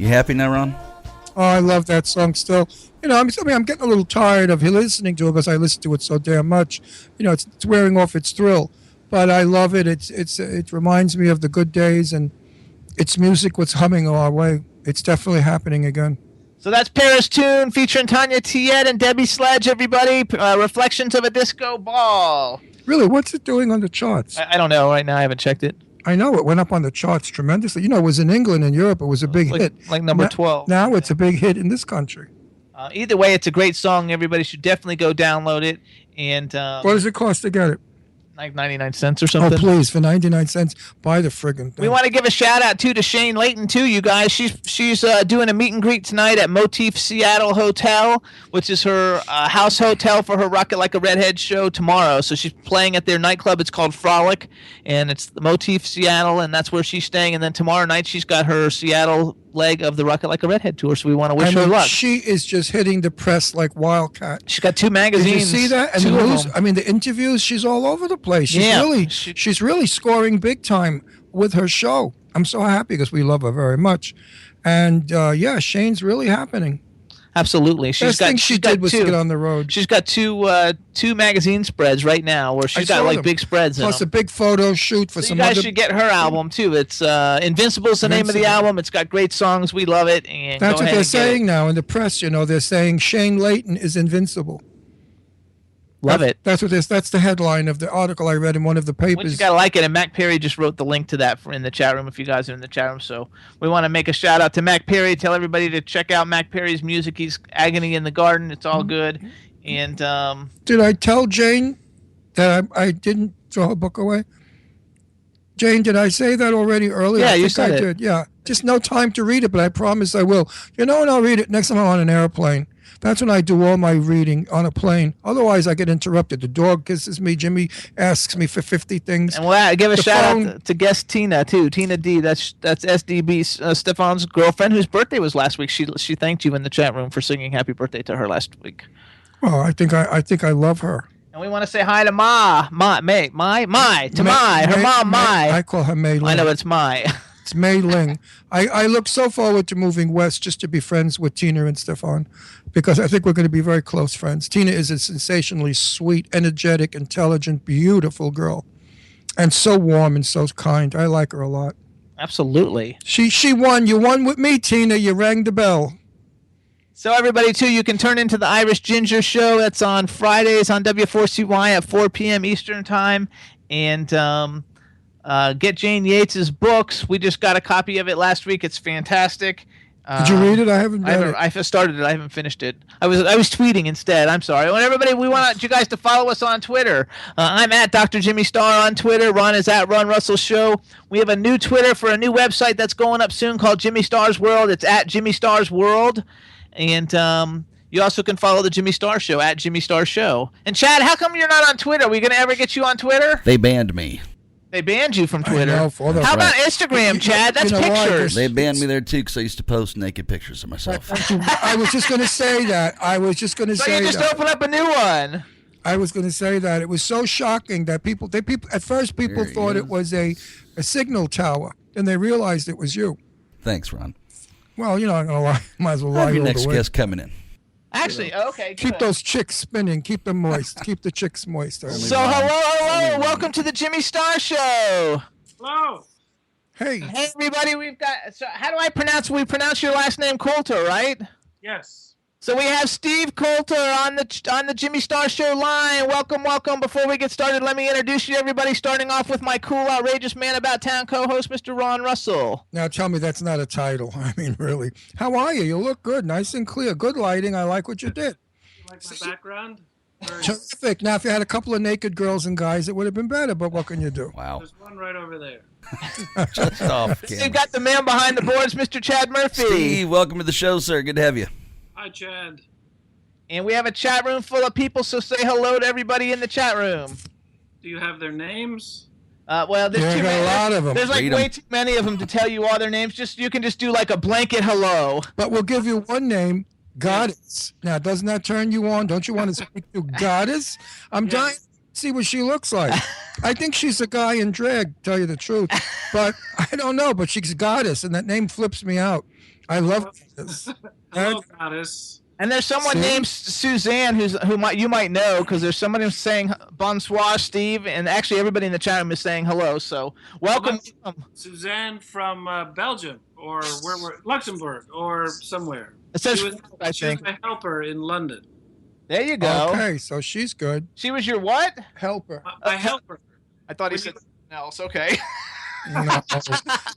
You happy now, Ron? Oh, I love that song still. You know, I'm getting a little tired of listening to it because I listen to it so damn much. You know, it's wearing off its thrill, but I love it. It reminds me of the good days, and it's music what's humming our way. It's definitely happening again. So that's Paris Tune featuring Tanya Tiet and Debbie Sledge, everybody. Reflections of a Disco Ball. Really, what's it doing on the charts? I don't know right now. I haven't checked it. I know it went up on the charts tremendously. You know, it was in England and Europe. It was a big hit. Like number 12. Now it's a big hit in this country. Either way, it's a great song. Everybody should definitely go download it. And what does it cost to get it? Like 99 cents or something. Oh, please, for 99 cents, buy the friggin' thing. We want to give a shout out to Shane Layton too, you guys. She's doing a meet and greet tonight at Motif Seattle Hotel, which is her house hotel for her Rocket Like a Redhead show tomorrow. So she's playing at their nightclub. It's called Frolic, and it's the Motif Seattle, and that's where she's staying. And then tomorrow night she's got her Seattle leg of the Rocket Like a Redhead tour. So we want to wish her luck. She is just hitting the press like wildcat. She's got 2 magazines. Did you see that? And two the of news. them. I mean, the interviews. She's all over the place. She's really scoring big time with her show. I'm so happy because we love her very much, and yeah, Shane's really happening. Absolutely. Best thing she did was to get on the road. She's got two magazine spreads right now where she's got like them. big spreads in Plus them. a big photo shoot for So some you guys other. should get her album too. It's Invincible's the name of the album. It's got great songs. We love it. And That's go what ahead they're and get saying it. now in the press. You know, they're saying Shane Layton is invincible. Love it. That's what that's the headline of the article I read in one of the Well, papers. you gotta like it. And Mac Perry just wrote the link to that in the chat room. If you guys are in the chat room, so we want to make a shout out to Mac Perry. Tell everybody to check out Mac Perry's music. He's Agony in the Garden. It's all good. And Did I tell Jane that I didn't throw her book away? Jane, did I say that already earlier? Yeah, I you think said I it. did. Yeah, just no time to read it, but I promise I will. You know, and I'll read it next time I'm on an airplane. That's when I do all my reading on a plane. Otherwise, I get interrupted. The dog kisses me. Jimmy asks me for 50 things. And we'll give a The shout phone- out to guest Tina too. Tina D. That's SDB Stefan's girlfriend, whose birthday was last week. She thanked you in the chat room for singing happy birthday to her last week. Oh, I think I love her. And we want to say hi to Mai, her mom Mai. I call her Mei Ling. I know it's Mai. It's Mei Ling. I look so forward to moving west just to be friends with Tina and Stefan, because I think we're going to be very close friends. Tina is a sensationally sweet, energetic, intelligent, beautiful girl, and so warm and so kind. I like her a lot. Absolutely. She won. You won with me, Tina. You rang the bell. So everybody, too, you can turn into the Irish Ginger Show. That's on Fridays on W4CY at 4 p.m. Eastern Time. And get Jane Yates's books. We just got a copy of it last week. It's fantastic. Did you read it? I haven't read it. I started it. I haven't finished it. I was tweeting instead. I'm sorry. And everybody, we want you guys to follow us on Twitter. I'm at Dr. Jimmy Star on Twitter. Ron is at Ron Russell Show. We have a new Twitter for a new website that's going up soon called Jimmy Star's World. It's at Jimmy Star's World. And you also can follow the Jimmy Star Show at Jimmy Star Show. And Chad, how come you're not on Twitter? Are we going to ever get you on Twitter? They banned me. They banned you from Twitter. I know, for the- How about Instagram, Chad? That's You know why? pictures. They banned me there too because I used to post naked pictures of myself. I was just going to say that. So you just open up a new one. I was going to say that. It was so shocking that people at first people thought it was a signal tower, and they realized it was you. Thanks, Ron. Well, you're not going to lie. Might as well lie Have your all next the way. guest coming in. Actually, okay. Keep good. those chicks spinning. Keep them moist. Keep the chicks moist. So hello. Welcome to the Jimmy Star Show. Hello. Hey. Hey, everybody. We've got. So how do I pronounce? We pronounce your last name Coulter, right? Yes. So we have Steve Coulter on the Jimmy Star Show line. Welcome. Before we get started, let me introduce you to everybody. Starting off with my cool, outrageous man about town co-host, Mr. Ron Russell. Now tell me that's not a title. I mean, really. How are you? You look good, nice and clear. Good lighting. I like what you did. You like my background? Terrific. Now, if you had a couple of naked girls and guys, it would have been better. But what can you do? Wow. There's one right over there. Just off We've camera. got the man behind the boards, Mr. Chad Murphy. Steve, welcome to the show, sir. Good to have you. Hi, Chad. And we have a chat room full of people, so say hello to everybody in the chat room. Do you have their names? Well, there's Yeah, too I got many. a lot of 'em. There's like Read 'em. way too many of them to tell you all their names. You can just do like a blanket hello. But we'll give you one name, Goddess. Now, doesn't that turn you on? Don't you want to speak to Goddess? I'm dying to see what she looks like. I think she's a guy in drag, tell you the truth. But I don't know. But she's Goddess, and that name flips me out. I love this. Hello, goddess. And there's someone See? named Suzanne you might know because there's somebody who's saying bonsoir, Steve, and actually everybody in the chat room is saying hello. So welcome. Suzanne from Belgium or Luxembourg or somewhere. It says she was my helper in London. There you go. Okay, so she's good. She was your what? Helper. My helper. I thought he said something else. Okay. No,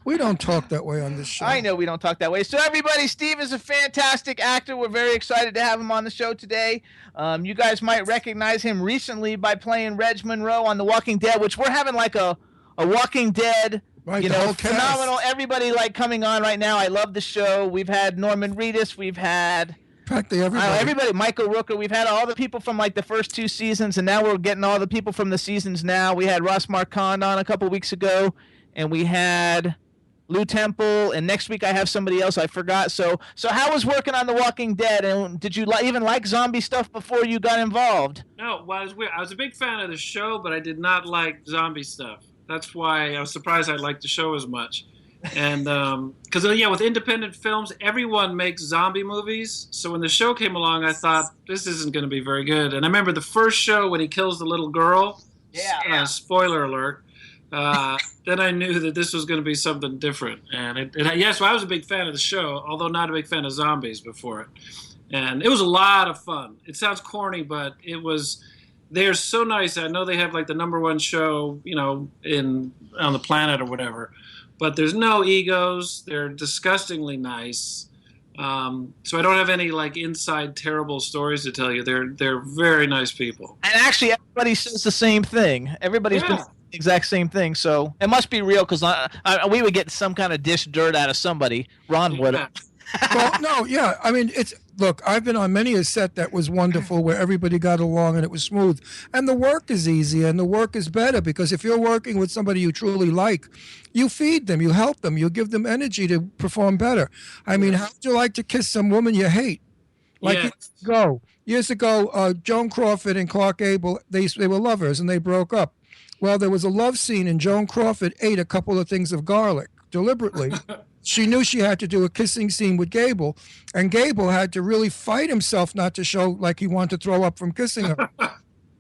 we don't talk that way on this show. I know we don't talk that way. So everybody, Steve is a fantastic actor. We're very excited to have him on the show today. You guys might recognize him recently by playing Reg Monroe on The Walking Dead, which we're having like a Walking Dead, Right, you the know, whole cast. phenomenal. Everybody like coming on right now. I love the show. We've had Norman Reedus. We've had Practically everybody. Michael Rooker. We've had all the people from like the first 2 seasons, and now we're getting all the people from the seasons now. We had Ross Marquand on a couple weeks ago. And we had Lou Temple, and next week I have somebody else I forgot. So how was working on The Walking Dead? And did you even like zombie stuff before you got involved? No, well, it was weird. I was a big fan of the show, but I did not like zombie stuff. That's why I was surprised I liked the show as much. And because with independent films, everyone makes zombie movies. So when the show came along, I thought this isn't going to be very good. And I remember the first show when he kills the little girl. Yeah. Spoiler alert. Then I knew that this was going to be something different. And so I was a big fan of the show, although not a big fan of zombies before it. And it was a lot of fun. It sounds corny, but they're so nice. I know they have like the #1 show, on the planet or whatever, but there's no egos. They're disgustingly nice. So I don't have any like inside terrible stories to tell you. They're very nice people. And actually, everybody says the same thing. Everybody's been saying the exact same thing. So it must be real because we would get some kind of dish dirt out of somebody. Ron would. Well, no, yeah. I mean, look, I've been on many a set that was wonderful where everybody got along and it was smooth. And the work is easy and the work is better because if you're working with somebody you truly like, you feed them, you help them, you give them energy to perform better. I mean, how would you like to kiss some woman you hate? Years ago, Joan Crawford and Clark Gable, they were lovers and they broke up. Well, there was a love scene and Joan Crawford ate a couple of things of garlic deliberately. She knew she had to do a kissing scene with Gable, and Gable had to really fight himself not to show like he wanted to throw up from kissing her.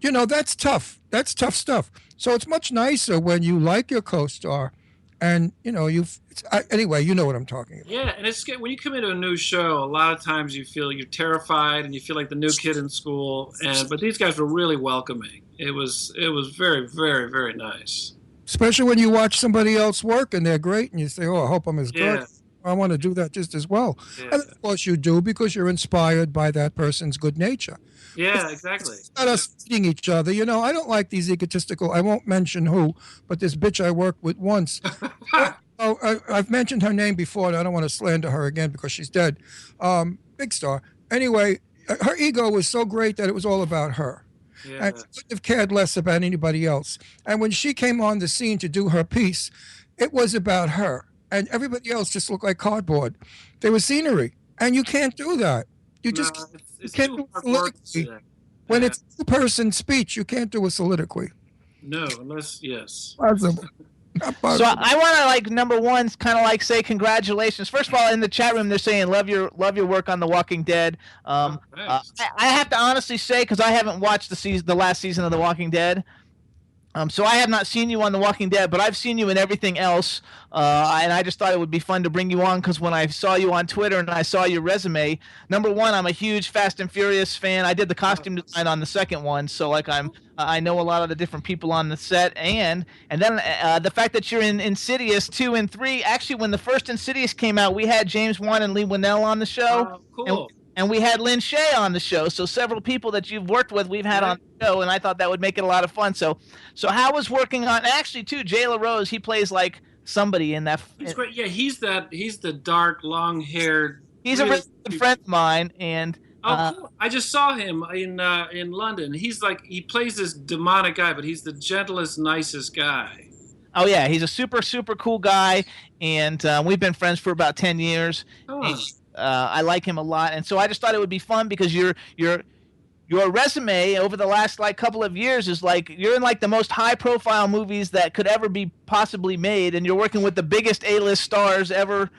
That's tough. That's tough stuff. So it's much nicer when you like your co-star, and anyway, you know what I'm talking about. Yeah, and it's when you come into a new show, a lot of times you feel you're terrified and you feel like the new kid in school. But these guys were really welcoming. It was very, very, very nice. Especially when you watch somebody else work and they're great and you say, oh, I hope I'm as good. Yeah. I want to do that just as well. Yeah. And of course you do because you're inspired by that person's good nature. Yeah, exactly. It's not us eating each other. I don't like these egotistical, I won't mention who, but this bitch I worked with once. I've mentioned her name before and I don't want to slander her again because she's dead. Big star. Anyway, her ego was so great that it was all about her. Yeah. And she couldn't have cared less about anybody else. And when she came on the scene to do her piece, it was about her. And everybody else just looked like cardboard. They were scenery. And you can't do that. You can't do a soliloquy. When it's a two-person speech, you can't do a soliloquy. No, unless, yes. Possible. So I want to number one kind of say congratulations. First of all, in the chat room they're saying love your work on The Walking Dead. I have to honestly say because I haven't watched the last season of The Walking Dead. So I have not seen you on The Walking Dead, but I've seen you in everything else, and I just thought it would be fun to bring you on because when I saw you on Twitter and I saw your resume, number one, I'm a huge Fast and Furious fan. I did the costume design on the second one, so I know a lot of the different people on the set, and then the fact that you're in Insidious 2 and 3. Actually, when the first Insidious came out, we had James Wan and Lee Winnell on the show. Cool. And we had Lynn Shay on the show, so several people that you've worked with we've had on the show, and I thought that would make it a lot of fun. So how was working on actually too? Jay LaRose, he plays like somebody in that. He's great. Yeah, he's the dark, long-haired. He's a really good friend of mine, and cool. I just saw him in London. He plays this demonic guy, but he's the gentlest, nicest guy. Oh yeah, he's a super super cool guy, and we've been friends for about 10 years. Oh. I like him a lot, and so I just thought it would be fun because your resume over the last couple of years is you're in the most high profile movies that could ever be possibly made, and you're working with the biggest A-list stars ever,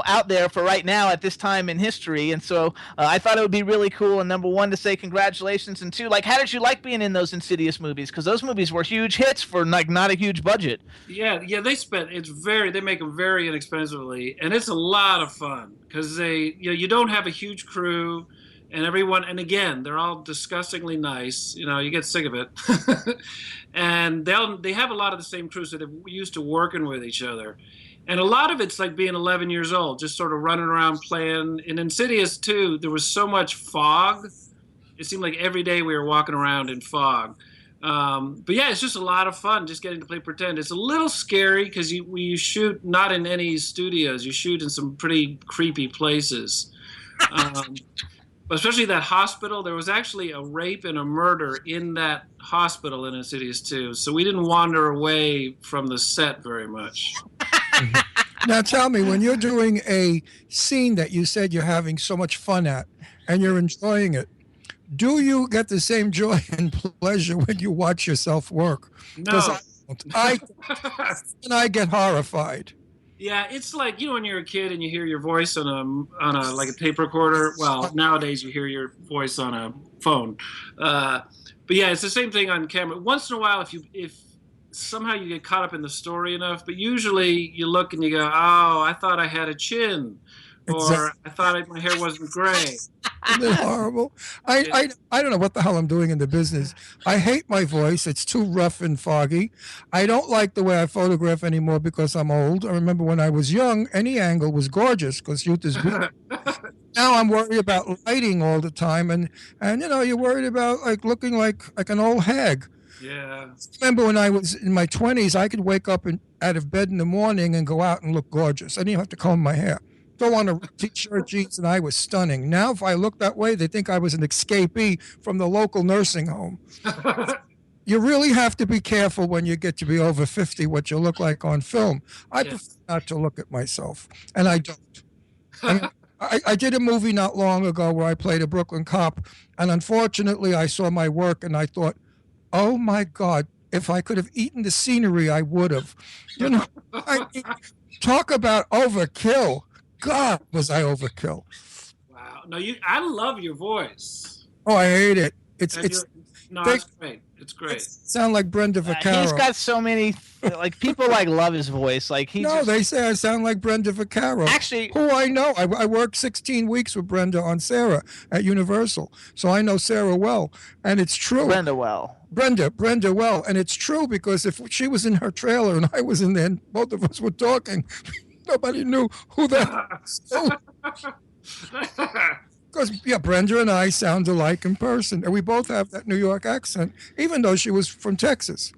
out there for right now at this time in history. And so I thought it would be really cool. And number one, to say congratulations, and two, like, how did you like being in those Insidious movies? Because those movies were huge hits for like not a huge budget. Yeah, they make them very inexpensively, and it's a lot of fun because you don't have a huge crew, and everyone, and again, they're all disgustingly nice. You get sick of it, and they have a lot of the same crew, so they're used to working with each other, and a lot of it's like being 11 years old, just sort of running around playing. In Insidious 2, there was so much fog; it seemed like every day we were walking around in fog. But yeah, it's just a lot of fun just getting to play pretend. It's a little scary because you shoot not in any studios. You shoot in some pretty creepy places. But especially that hospital, there was actually a rape and a murder in that hospital in Insidious 2. So we didn't wander away from the set very much. Now tell me, when you're doing a scene that you said you're having so much fun at and you're enjoying it, do you get the same joy and pleasure when you watch yourself work? No. I get horrified. Yeah, it's like, when you're a kid and you hear your voice on a like a tape recorder. Well, nowadays you hear your voice on a phone. But yeah, it's the same thing on camera. Once in a while, if somehow you get caught up in the story enough, but usually you look and you go, oh, I thought I had a chin. Or I thought my hair wasn't gray. Isn't it horrible? I don't know what the hell I'm doing in the business. I hate my voice. It's too rough and foggy. I don't like the way I photograph anymore because I'm old. I remember when I was young, any angle was gorgeous because youth is beautiful. Now I'm worried about lighting all the time, and you're worried about like looking like an old hag. Yeah. Remember when I was in my 20s, I could wake up out of bed in the morning and go out and look gorgeous. I didn't even have to comb my hair. Throw on a t-shirt, jeans, and I was stunning. Now, if I look that way, they think I was an escapee from the local nursing home. You really have to be careful when you get to be over 50 what you look like on film. I prefer not to look at myself, and I don't. I did a movie not long ago where I played a Brooklyn cop, and unfortunately, I saw my work, and I thought, oh, my God, if I could have eaten the scenery, I would have. Talk about overkill. God, was I overkill. Wow. No, I love your voice. Oh, I hate it. It's it's great. It's great. Sound like Brenda Vaccaro. He's got so many, like, people love his voice. Like they say I sound like Brenda Vaccaro. Actually, who I know. I worked 16 weeks with Brenda on Sarah at Universal, so I know Sarah well, and it's true. Brenda well, and it's true because if she was in her trailer and I was in there, and both of us were talking. Nobody knew who that was. Because, Brenda and I sound alike in person. And we both have that New York accent, even though she was from Texas.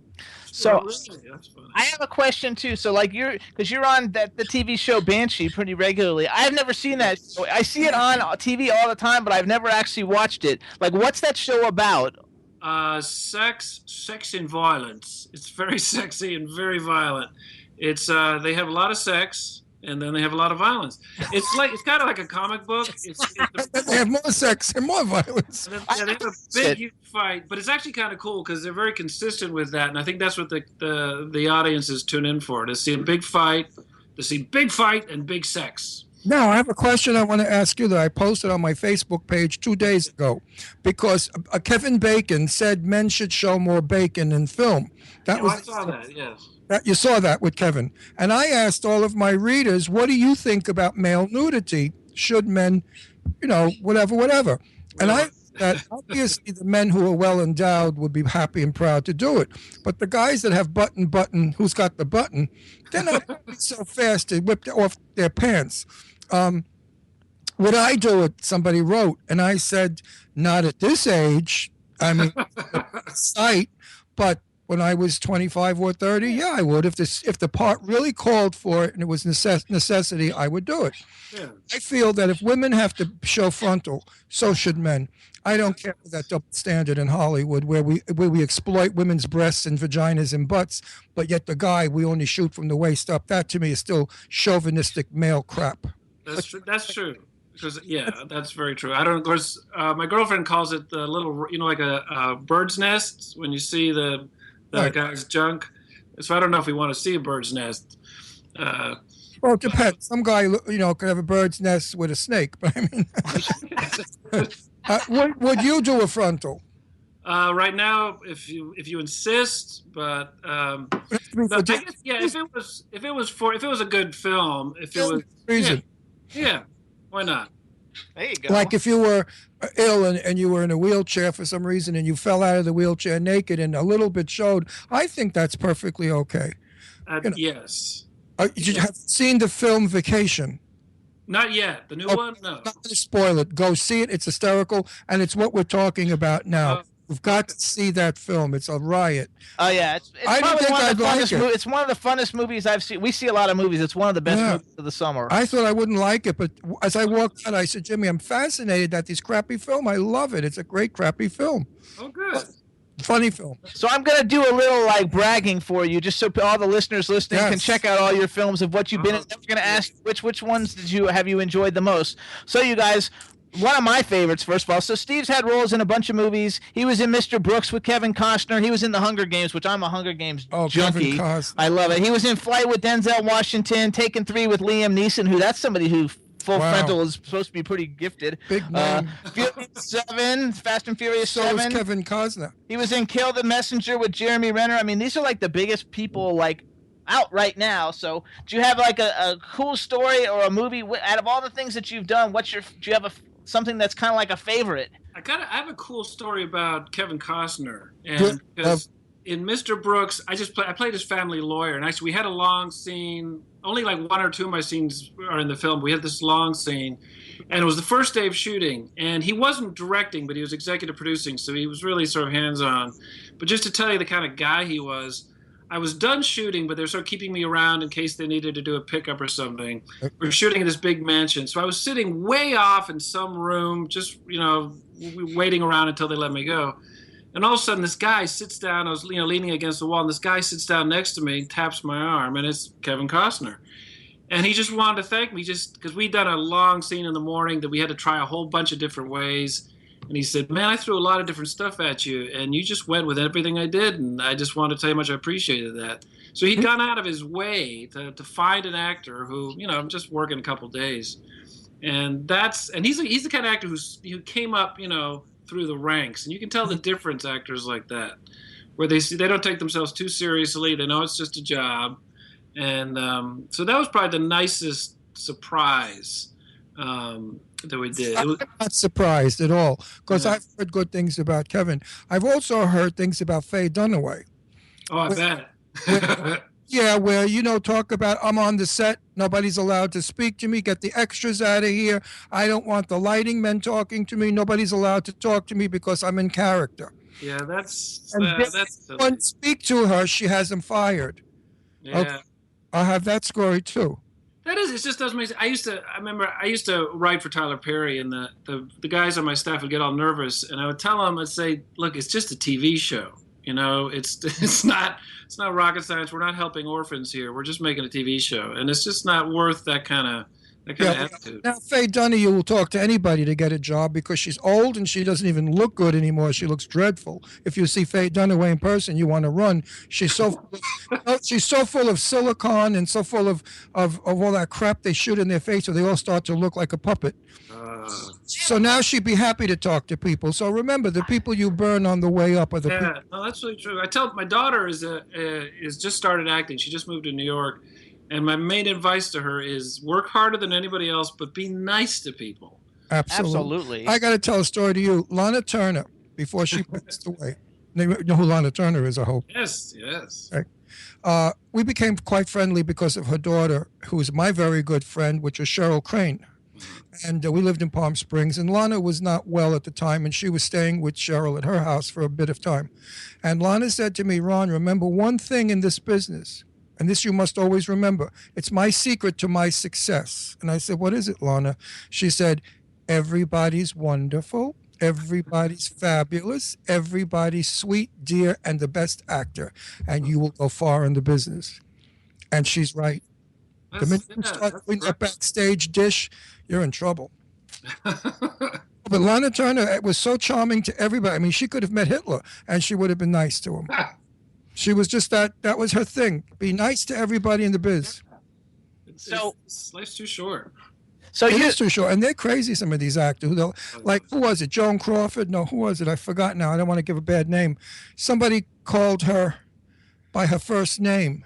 So I have a question, too. So, like, because you're on the TV show Banshee pretty regularly. I've never seen that. I see it on TV all the time, but I've never actually watched it. Like, what's that show about? Sex and violence. It's very sexy and very violent. It's they have a lot of sex and then they have a lot of violence. It's kind of like a comic book. They have more sex and more violence. They have a big huge fight, but it's actually kind of cool because they're very consistent with that, and I think that's what the audiences tune in for, to see a big fight, and big sex. Now, I have a question I want to ask you that I posted on my Facebook page 2 days ago, because Kevin Bacon said men should show more bacon in film. I saw that, yes. You saw that with Kevin. And I asked all of my readers, what do you think about male nudity? Should men, whatever. And that obviously the men who are well endowed would be happy and proud to do it. But the guys that have button, who's got the button, they're not so fast to whip off their pants. Would I do it? Somebody wrote, and I said, not at this age. I mean, sight, but when I was 25 or 30, yeah, I would. If the part really called for it and it was necessity, I would do it. Yeah. I feel that if women have to show frontal, so should men. I don't care for that double standard in Hollywood where we exploit women's breasts and vaginas and butts, but yet the guy, we only shoot from the waist up. That to me is still chauvinistic male crap. That's true. That's true. Because that's very true. I don't. Of course, my girlfriend calls it the little, like a bird's nest when you see the guy's junk. So I don't know if we want to see a bird's nest. Well, it depends. Some guy, could have a bird's nest with a snake. But I mean, would you do a frontal? Right now, if you insist, but I guess, yeah, if it was a good film, if it was reason. Yeah, why not? There you go. Like if you were ill and you were in a wheelchair for some reason and you fell out of the wheelchair naked and a little bit showed, I think that's perfectly okay. Yes. You have seen the film Vacation? Not yet. The new one? No. Not going to spoil it. Go see it. It's hysterical, and it's what we're talking about now. We've got to see that film. It's a riot. Oh yeah, it's I don't probably think one of I'd the like funnest it. It's one of the funnest movies I've seen. We see a lot of movies. It's one of the best movies of the summer. I thought I wouldn't like it, but as I walked out, I said, Jimmy, I'm fascinated at this crappy film. I love it. It's a great crappy film. Oh, good. Funny film. So I'm gonna do a little like bragging for you, just so all the listeners listening can check out all your films of what you've been in. Then we're gonna ask which ones have you enjoyed the most. So you guys, one of my favorites, first of all. So Steve's had roles in a bunch of movies. He was in Mr. Brooks with Kevin Costner. He was in The Hunger Games, which I'm a Hunger Games junkie. Kevin Costner. I love it. He was in Flight with Denzel Washington, Taken 3 with Liam Neeson, that's somebody who full frontal is supposed to be pretty gifted. Big name. Furious 7, Fast and Furious 7. So was Kevin Costner. He was in Kill the Messenger with Jeremy Renner. I mean, these are like the biggest people like out right now. So do you have like a cool story or a movie out of all the things that you've done? Do you have something that's kind of like a favorite? I have a cool story about Kevin Costner, and because in Mr. Brooks, I played his family lawyer, and actually we had a long scene. Only like one or two of my scenes are in the film. We had this long scene, and it was the first day of shooting, and he wasn't directing, but he was executive producing, so he was really sort of hands-on. But just to tell you the kind of guy he was, I was done shooting, but they were sort of keeping me around in case they needed to do a pickup or something. We were shooting in this big mansion, so I was sitting way off in some room, just waiting around until they let me go. And all of a sudden, this guy sits down. I was, leaning against the wall, and this guy sits down next to me, taps my arm, and it's Kevin Costner. And he just wanted to thank me, just because we'd done a long scene in the morning that we had to try a whole bunch of different ways. And he said, "Man, I threw a lot of different stuff at you, and you just went with everything I did, and I just wanted to tell you how much I appreciated that." So he'd gone out of his way to find an actor who, I'm just working a couple days, and he's the kind of actor who came up, through the ranks, and you can tell the difference actors like that, where they don't take themselves too seriously. They know it's just a job, and so that was probably the nicest surprise that we did. I'm not surprised at all because I've heard good things about Kevin. I've also heard things about Faye Dunaway. Oh, I bet. Where talk about I'm on the set, nobody's allowed to speak to me, get the extras out of here. I don't want the lighting men talking to me. Nobody's allowed to talk to me because I'm in character. Yeah, that's one speak to her, she has them fired. Yeah. Okay. I'll have that story too. That is, it just doesn't make sense. I remember I used to write for Tyler Perry, and the guys on my staff would get all nervous, and I would tell them, I'd say, look, it's just a TV show. It's not rocket science. We're not helping orphans here. We're just making a TV show, and it's just not worth that kind of attitude. Now, Faye Dunaway will talk to anybody to get a job because she's old and she doesn't even look good anymore. She looks dreadful. If you see Faye Dunaway in person, you want to run. She's so full of silicone and so full of all that crap they shoot in their face, so they all start to look like a puppet. So now she'd be happy to talk to people. So remember, the people you burn on the way up are the people. No, that's really true. I tell my daughter is just started acting. She just moved to New York, and my main advice to her is work harder than anybody else, but be nice to people. Absolutely. I got to tell a story to you. Lana Turner, before she passed away. You know who Lana Turner is, I hope. Yes. Okay. We became quite friendly because of her daughter, who is my very good friend, which is Cheryl Crane. And we lived in Palm Springs, and Lana was not well at the time, and she was staying with Cheryl at her house for a bit of time. And Lana said to me, Ron, remember one thing in this business, and this you must always remember. It's my secret to my success. And I said, what is it, Lana? She said, everybody's wonderful, everybody's fabulous, everybody's sweet, dear, and the best actor, and you will go far in the business. And she's right. The minute you start doing that backstage dish, you're in trouble. But Lana Turner was so charming to everybody. I mean, she could have met Hitler, and she would have been nice to him. She was just that was her thing. Be nice to everybody in the biz. life's too short. So it is too short, and they're crazy. Some of these actors, like who was it? Joan Crawford? No, who was it? I forgot now. I don't want to give a bad name. Somebody called her by her first name,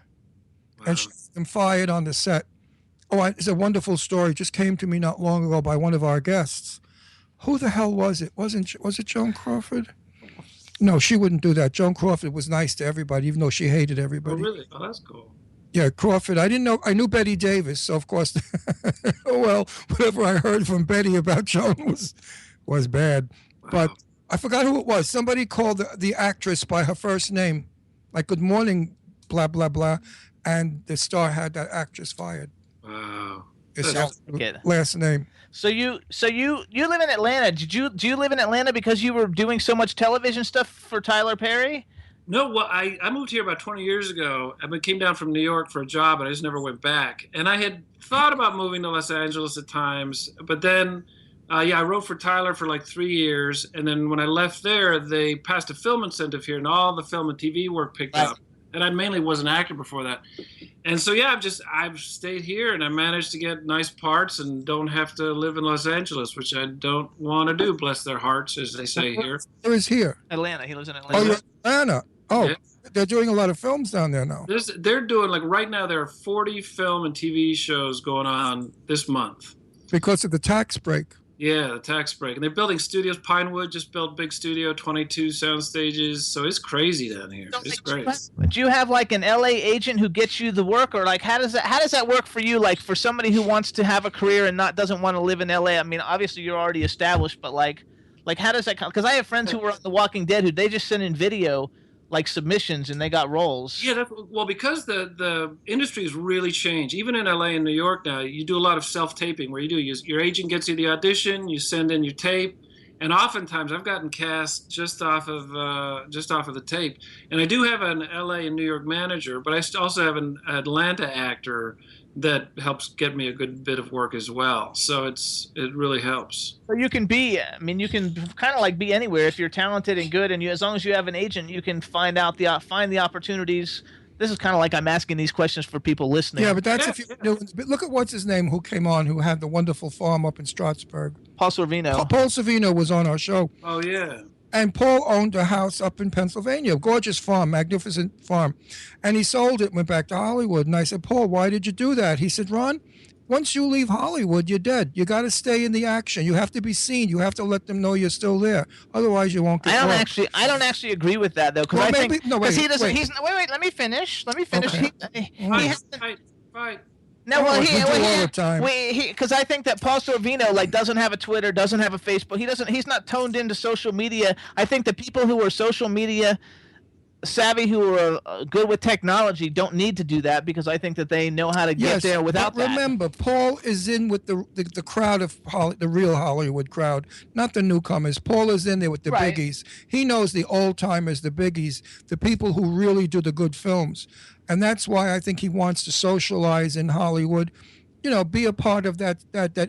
and she got them fired on the set. Oh, it's a wonderful story. Just came to me not long ago by one of our guests. Who the hell was it? Was it Joan Crawford? No, she wouldn't do that. Joan Crawford was nice to everybody, even though she hated everybody. Oh, really? Oh, that's cool. Yeah, Crawford. I didn't know. I knew Betty Davis, so of course, oh well, whatever I heard from Betty about Joan was bad. Wow. But I forgot who it was. Somebody called the actress by her first name, like "Good morning," blah blah blah, and the star had that actress fired. Wow. It's her last name. So you live in Atlanta. Do you live in Atlanta because you were doing so much television stuff for Tyler Perry? No, well, I moved here about 20 years ago. I came down from New York for a job, and I just never went back. And I had thought about moving to Los Angeles at times, but then, I wrote for Tyler for like 3 years. And then when I left there, they passed a film incentive here, and all the film and TV work picked up. And I mainly was an actor before that. And so, yeah, I've stayed here, and I managed to get nice parts and don't have to live in Los Angeles, which I don't want to do, bless their hearts, as they say here. Where is here? Atlanta. He lives in Atlanta. Oh, you're in Atlanta. Oh, Yeah. They're doing a lot of films down there now. They're doing, like, right now there are 40 film and TV shows going on this month. Because of the tax break. Yeah, the tax break. And they're building studios. Pinewood just built big studio, 22 sound stages. So it's crazy down here. It's great. Do you have like an LA agent who gets you the work, or like how does that work for you? Like for somebody who wants to have a career and doesn't want to live in LA. I mean, obviously you're already established, but like how does that come? Because I have friends who were on The Walking Dead who they just sent in video like submissions and they got roles. Yeah, because the industry has really changed. Even in LA and New York now, you do a lot of self-taping where your agent gets you the audition, you send in your tape, and oftentimes I've gotten cast just off of the tape. And I do have an LA and New York manager, but I also have an Atlanta actor that helps get me a good bit of work as well. So it really helps. So you can kind of like be anywhere if you're talented and good, and as long as you have an agent, you can find the opportunities. This is kind of like I'm asking these questions for people listening. Yeah, but that's if you but look at what's his name who came on who had the wonderful farm up in Strasbourg. Paul Sorvino. Paul Sorvino was on our show. Oh yeah. And Paul owned a house up in Pennsylvania, gorgeous farm, magnificent farm. And he sold it and went back to Hollywood. And I said, Paul, why did you do that? He said, Ron, once you leave Hollywood, you're dead. You got to stay in the action. You have to be seen. You have to let them know you're still there. Otherwise, you won't get I don't actually agree with that, though. Because Well, I maybe- think no, wait, he doesn't. wait. He's wait. Let me finish. Okay. Fight. No, Oh, well, we do all the time. because I think that Paul Sorvino like doesn't have a Twitter, doesn't have a Facebook. He's not toned into social media. I think the people who are social media savvy, who are good with technology, don't need to do that because I think that they know how to get there without but remember, Paul is in with the crowd of the real Hollywood crowd, not the newcomers. Paul is in there with the Right. biggies. He knows the old timers, the biggies, the people who really do the good films. And that's why I think he wants to socialize in Hollywood, be a part of that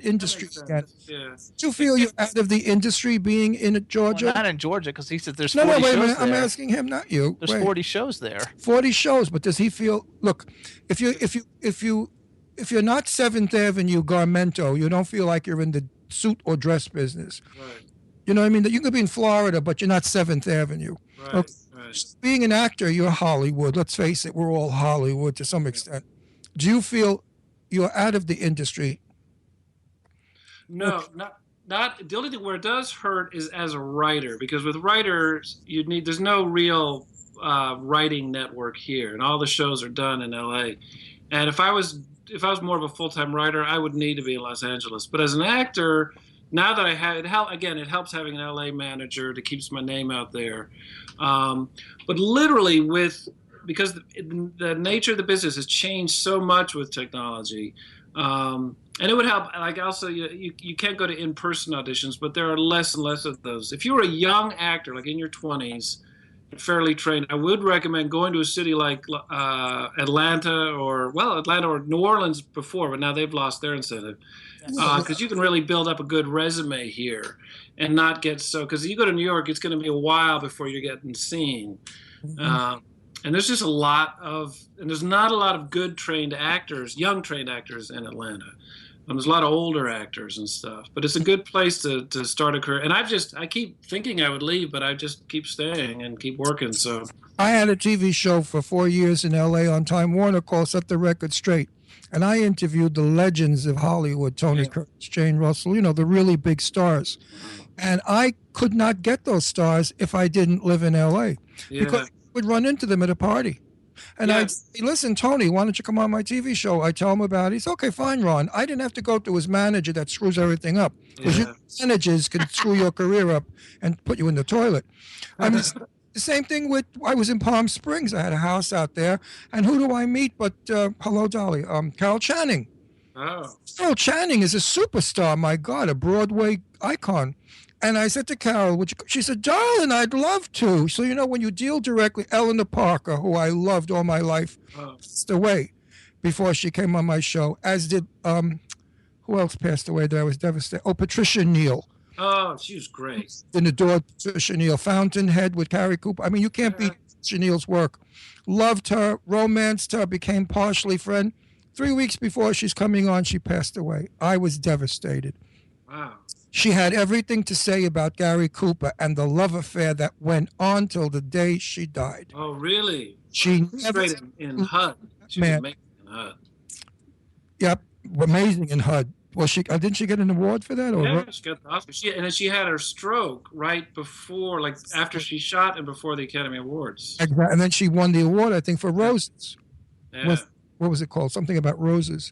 industry again. Yeah. Do you feel you're out of the industry being in Georgia? Well, not in Georgia because he said there's No, 40 wait a shows minute. I'm there. asking him, not you. There's Wait. 40 shows there. 40 shows, but does he feel? Look, if you're not Seventh Avenue Garmento, you don't feel like you're in the suit or dress business. Right. You know what I mean? That you could be in Florida, but you're not Seventh Avenue. Right. Okay. Right. Being an actor, you're Hollywood. Let's face it, we're all Hollywood to some extent. Do you feel you're out of the industry? No, not the only thing where it does hurt is as a writer, because with writers there's no real writing network here, and all the shows are done in LA. And if I was more of a full-time writer, I would need to be in Los Angeles. But as an actor, now that I have it helps having an LA manager that keeps my name out there. But literally because the nature of the business has changed so much with technology. And it would help. Like also, you can't go to in-person auditions, but there are less and less of those. If you were a young actor, like in your 20s, fairly trained, I would recommend going to a city like Atlanta or New Orleans before, but now they've lost their incentive. Because you can really build up a good resume here and not get because you go to New York, it's going to be a while before you're getting seen. And there's just there's not a lot of good trained actors, young trained actors in Atlanta. There's a lot of older actors and stuff, but it's a good place to start a career. And I keep thinking I would leave, but I just keep staying and keep working. So I had a TV show for 4 years in L.A. on Time Warner called Set the Record Straight. And I interviewed the legends of Hollywood, Tony Curtis, Jane Russell, the really big stars. And I could not get those stars if I didn't live in L.A. because I would run into them at a party. And I'd say, listen, Tony, why don't you come on my TV show? I tell him about it. He's okay, fine, Ron. I didn't have to go through his manager that screws everything up. Because your managers can screw your career up and put you in the toilet. I mean, the same thing I was in Palm Springs. I had a house out there. And who do I meet but, hello, Dolly, Carol Channing. Oh. Carol Channing is a superstar, my God, a Broadway icon. And I said to Carol, she said, darling, I'd love to. So, when you deal directly, Eleanor Parker, who I loved all my life, passed away before she came on my show, as did, who else passed away that I was devastated? Oh, Patricia Neal. Oh, she was great. And adored Patricia Neal. Fountainhead with Carrie Cooper. I mean, you can't beat Patricia Neal's work. Loved her, romanced her, became partially friend. 3 weeks before she's coming on, she passed away. I was devastated. Wow. She had everything to say about Gary Cooper and the love affair that went on till the day she died. Oh, really? She was never great in HUD. She was amazing in HUD. Yep, amazing in HUD. Well, didn't she get an award for that? Or Yeah, she got the Oscar. And then she had her stroke right before, after she shot and before the Academy Awards. Exactly. And then she won the award, I think, for Roses. Yeah. What was it called? Something about roses.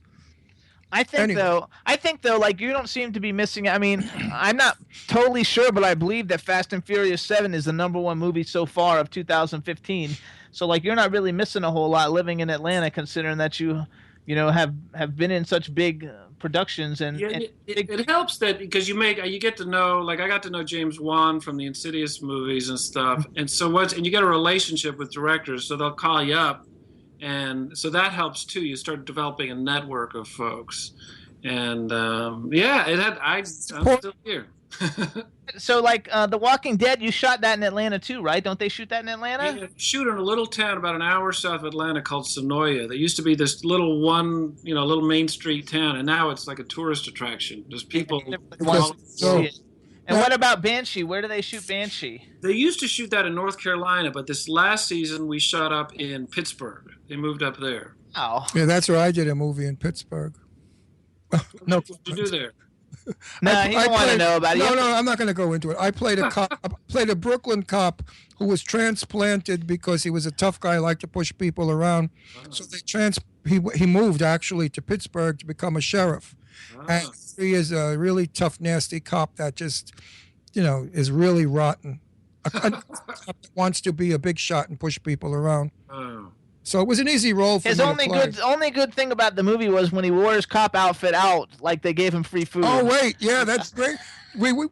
I think though, you don't seem to be missing. I mean, I'm not totally sure, but I believe that Fast and Furious 7 is the #1 movie so far of 2015. So you're not really missing a whole lot living in Atlanta, considering that you have been in such big productions and. It helps that because you get to know, I got to know James Wan from the Insidious movies and stuff, and so and you get a relationship with directors, so they'll call you up. And so that helps too. You start developing a network of folks, and I'm still here. So, The Walking Dead, you shot that in Atlanta too, right? Don't they shoot that in Atlanta? Yeah, shoot in a little town about an hour south of Atlanta called Sonoya. There used to be this little little Main Street town, and now it's like a tourist attraction. There's people. And what about Banshee? Where do they shoot Banshee? They used to shoot that in North Carolina, but this last season we shot up in Pittsburgh. They moved up there. Oh. Yeah, that's where I did a movie in Pittsburgh. No. What did you do there? No, he don't want to know about it. No, I'm not going to go into it. I played a cop. I played a Brooklyn cop who was transplanted because he was a tough guy, liked to push people around. So he moved actually to Pittsburgh to become a sheriff. And he is a really tough, nasty cop that just, is really rotten. A cop that wants to be a big shot and push people around. Oh. So it was an easy role for his me only good thing about the movie was when he wore his cop outfit out, they gave him free food. Oh wait, yeah, that's great. We were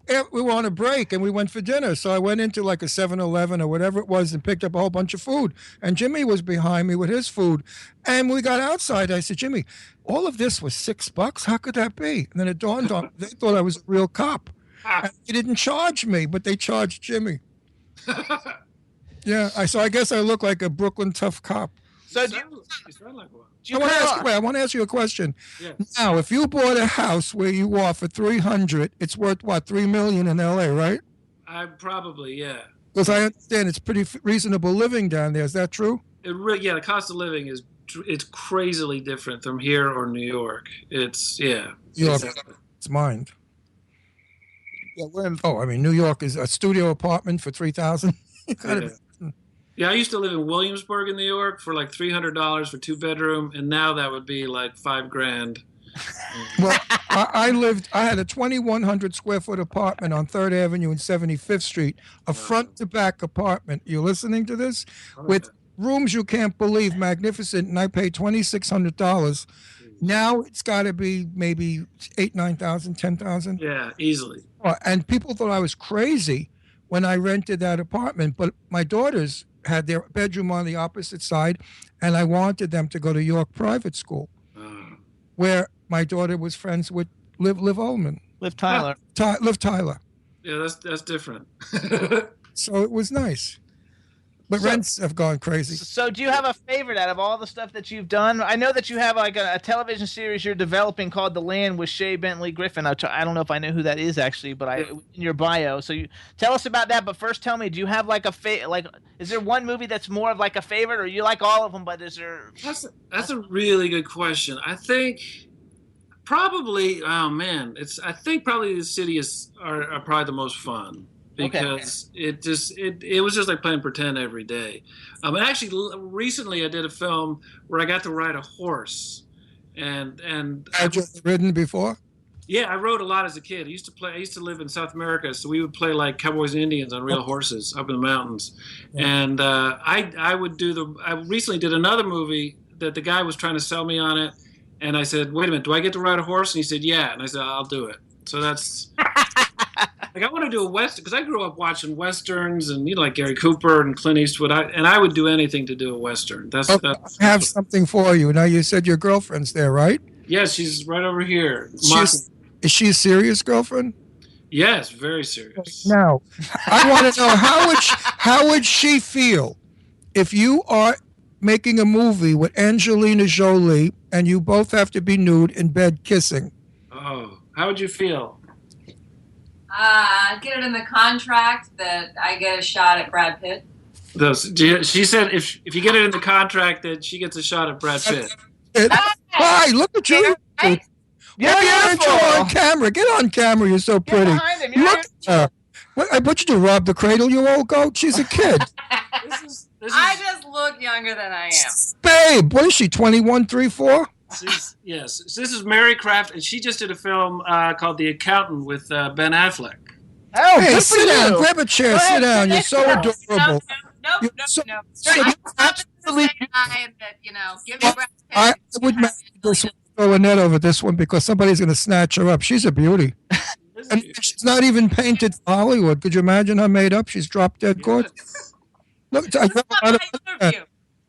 on a break and we went for dinner. So I went into a 7-Eleven or whatever it was and picked up a whole bunch of food. And Jimmy was behind me with his food. And we got outside. I said, Jimmy, all of this was $6. How could that be? And then it dawned on me, they thought I was a real cop. And they didn't charge me, but they charged Jimmy. Yeah, so I guess I look like a Brooklyn tough cop. So I want to ask you a question. Yes. Now, if you bought a house where you are for $300, it's worth what, $3 million in LA, right? Probably, yeah. Because I understand it's pretty reasonable living down there. Is that true? The cost of living it's crazily different from here or New York. It's It's mine. Yeah, New York is a studio apartment for $3,000. Yeah, I used to live in Williamsburg in New York for $300 for 2-bedroom, and now that would be $5,000. Well, I had a 2,100 square foot apartment on 3rd Avenue and 75th Street, a front to back apartment. You listening to this? With rooms you can't believe, magnificent, and I paid $2,600. Now it's got to be maybe $8,000, $9,000, $10,000. Yeah, easily. And people thought I was crazy when I rented that apartment, but my daughters had their bedroom on the opposite side, and I wanted them to go to York Private School, where my daughter was friends with Liv Ullman. Liv Tyler. Liv Tyler. Yeah, that's different. So it was nice. But rents have gone crazy. So do you have a favorite out of all the stuff that you've done? I know that you have like a television series you're developing called The Land with Shea Bentley Griffin. I don't know if I know who that is actually, but in your bio. So you tell us about that. But first, tell me, do you have like is there one movie that's more of like a favorite, or you like all of them? But is there? That's a really good question. I think probably. Oh man, I think probably the city are probably the most fun. Because it was just like playing pretend every day. And actually, recently I did a film where I got to ride a horse, and Had you ridden before? Yeah, I rode a lot as a kid. I used to live in South America, so we would play like cowboys and Indians on real horses up in the mountains. And I recently did another movie that the guy was trying to sell me on it, and I said, "Wait a minute, do I get to ride a horse?" And he said, "Yeah," and I said, "I'll do it." So that's. Like I want to do a western because I grew up watching westerns and like Gary Cooper and Clint Eastwood. I would do anything to do a western. I have something for you. Now you said your girlfriend's there, right? Yes, she's right over here. Is she a serious girlfriend? Yes, very serious. Now, I want to know how would she feel if you are making a movie with Angelina Jolie and you both have to be nude in bed kissing? Oh, how would you feel? Get it in the contract that I get a shot at Brad Pitt. She said if you get it in the contract that she gets a shot at Brad Pitt. Hi, look at you. Right? Why aren't you on camera? Get on camera. You're so pretty. Look at her. What, I put you to rob the cradle, you old goat? She's a kid. I just look younger than I am. Babe, what is she, 21, 3, 4? Yes. This is Mary Kraft, and she just did a film called The Accountant with Ben Affleck. Oh, hey, sit down. Grab a chair. Sit down. You're so adorable. Nope. I would marry this one, throw a net over this one because somebody's going to snatch her up. She's a beauty. And she's not even painted for Hollywood. Could you imagine her made up? She's drop dead gorgeous. Look, you have a lot of money.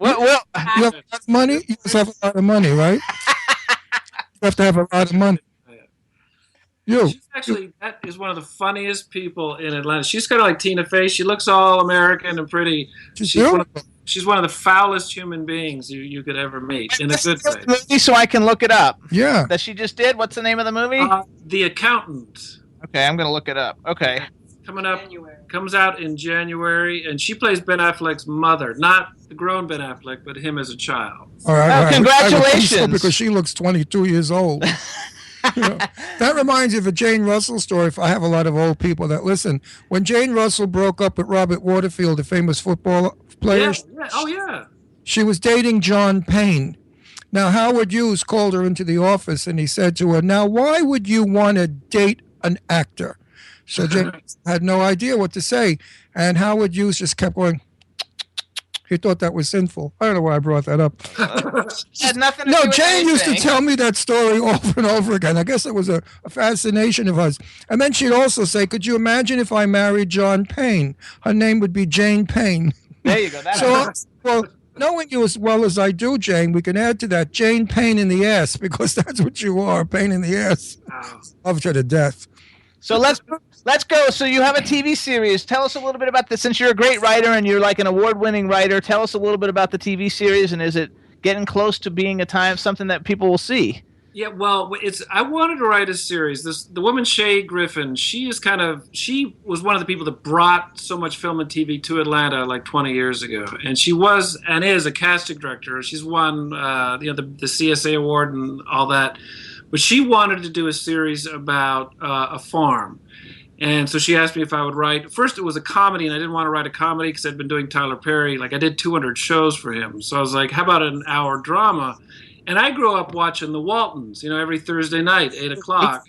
You have a lot of money? You just have a lot of money, right? You have to have a lot of money. That is one of the funniest people in Atlanta. She's kind of like Tina Fey. She looks all American and pretty. She's one of the foulest human beings you could ever meet in a good way. So I can look it up. Yeah. That she just did? What's the name of the movie? The Accountant. Okay, I'm going to look it up. Okay. Comes out in January, and she plays Ben Affleck's mother. Not the grown Ben Affleck, but him as a child. All right. Congratulations. So because she looks 22 years old. That reminds me of a Jane Russell story. I have a lot of old people that listen. When Jane Russell broke up with Robert Waterfield, the famous football player, she was dating John Payne. Now, Howard Hughes called her into the office and he said to her, "Now, why would you want to date an actor?" So Jane had no idea what to say. And Howard Hughes just kept going. He thought that was sinful. I don't know why I brought that up. Had nothing to do with Jane used to anything. tell me that story over and over again. I guess it was a fascination of hers. And then she'd also say, "Could you imagine if I married John Payne? Her name would be Jane Payne." There you go. Well, knowing you as well as I do, Jane, we can add to that Jane Payne in the ass, because that's what you are, pain in the ass. Love her to death. So let's go. So you have a TV series. Tell us a little bit about this. Since you're a great writer and you're like an award-winning writer, tell us a little bit about the TV series, and is it getting close to being something that people will see? Yeah, well, I wanted to write a series. The woman Shea Griffin, she was one of the people that brought so much film and TV to Atlanta like 20 years ago, and she was and is a casting director. She's won the CSA award and all that, but she wanted to do a series about a farm. And so she asked me if I would write. First, it was a comedy, and I didn't want to write a comedy because I'd been doing Tyler Perry. Like, I did 200 shows for him. So I was like, how about an hour drama? And I grew up watching the Waltons, every Thursday night, 8 o'clock.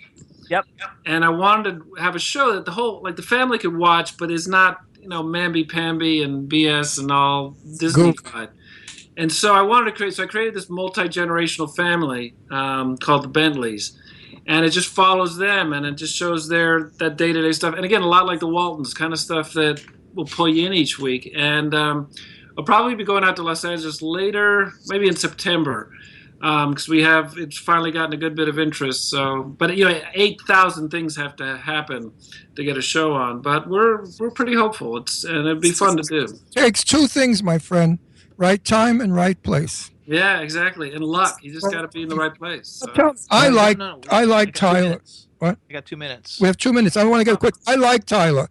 Yep. And I wanted to have a show that the family could watch, but is not, mamby-pamby and BS and all Disney-fied. And so I created this multi-generational family called the Bentleys. And it just follows them, and it just shows that day-to-day stuff. And again, a lot like the Waltons, kind of stuff that will pull you in each week. And I'll probably be going out to Los Angeles later, maybe in September. because it's finally gotten a good bit of interest. So, but 8,000 things have to happen to get a show on. But we're pretty hopeful. And it'd be fun to do. Takes two things, my friend: right time and right place. Yeah, exactly. And luck. You just got to be in the right place. So. I like Tyler. What? I got 2 minutes. We have 2 minutes. I want to get quick. I like Tyler.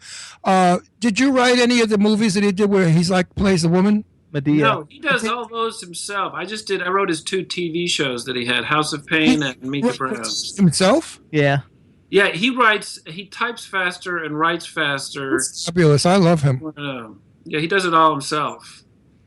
Did you write any of the movies that he did where he's plays a woman? Medea. No, he does all those himself. I wrote his 2 TV shows that he had, House of Pain and Meet the Browns. Himself? Yeah. Yeah, he types faster and writes faster. Fabulous. I love him. Yeah, he does it all himself.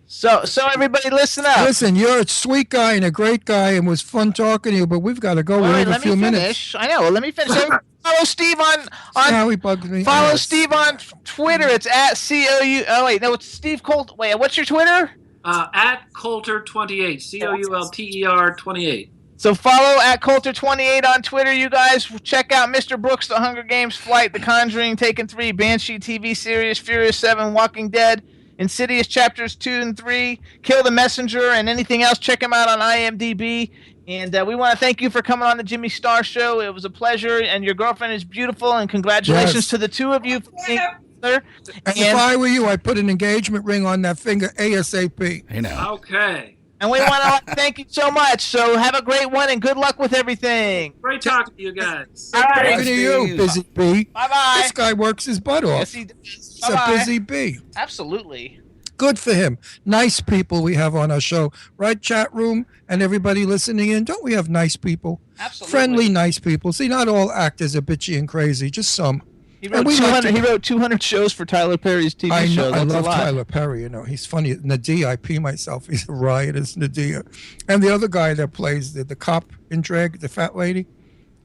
So everybody listen up. Listen, you're a sweet guy and a great guy, and it was fun talking to you, but we've got to go. We have a few minutes. I know. Let me finish. Follow Steve on how he bugs me. Follow Steve on Twitter. It's at COU. Oh wait, no, it's Steve Coulter. Wait, what's your Twitter? At Coulter28. COULTER 28. So follow at Coulter28 on Twitter, you guys. Check out Mr. Brooks, The Hunger Games, Flight, The Conjuring, Taken 3, Banshee TV series, Furious 7, Walking Dead, Insidious Chapters 2 and 3, Kill the Messenger, and anything else. Check them out on IMDb. And we want to thank you for coming on the Jimmy Star Show. It was a pleasure, and your girlfriend is beautiful, and congratulations to the two of you. And if I were you, I'd put an engagement ring on that finger ASAP. Hey now. Okay. And we want to thank you so much. So have a great one, and good luck with everything. Great talking to you guys. All right. Talking to you, busy bee. Bye-bye. This guy works his butt off. Yes, he does. He's Bye-bye. a busy bee. Absolutely. Good for him. Nice people we have on our show. Right, chat room and everybody listening in? Don't we have nice people? Absolutely. Friendly, nice people. See, not all actors are bitchy and crazy, just some. He wrote 200 shows for Tyler Perry's TV show. I That's love a lot. Tyler Perry. He's funny. Nadia, I pee myself. He's a riot as Nadia. And the other guy that plays the cop in drag, the fat lady.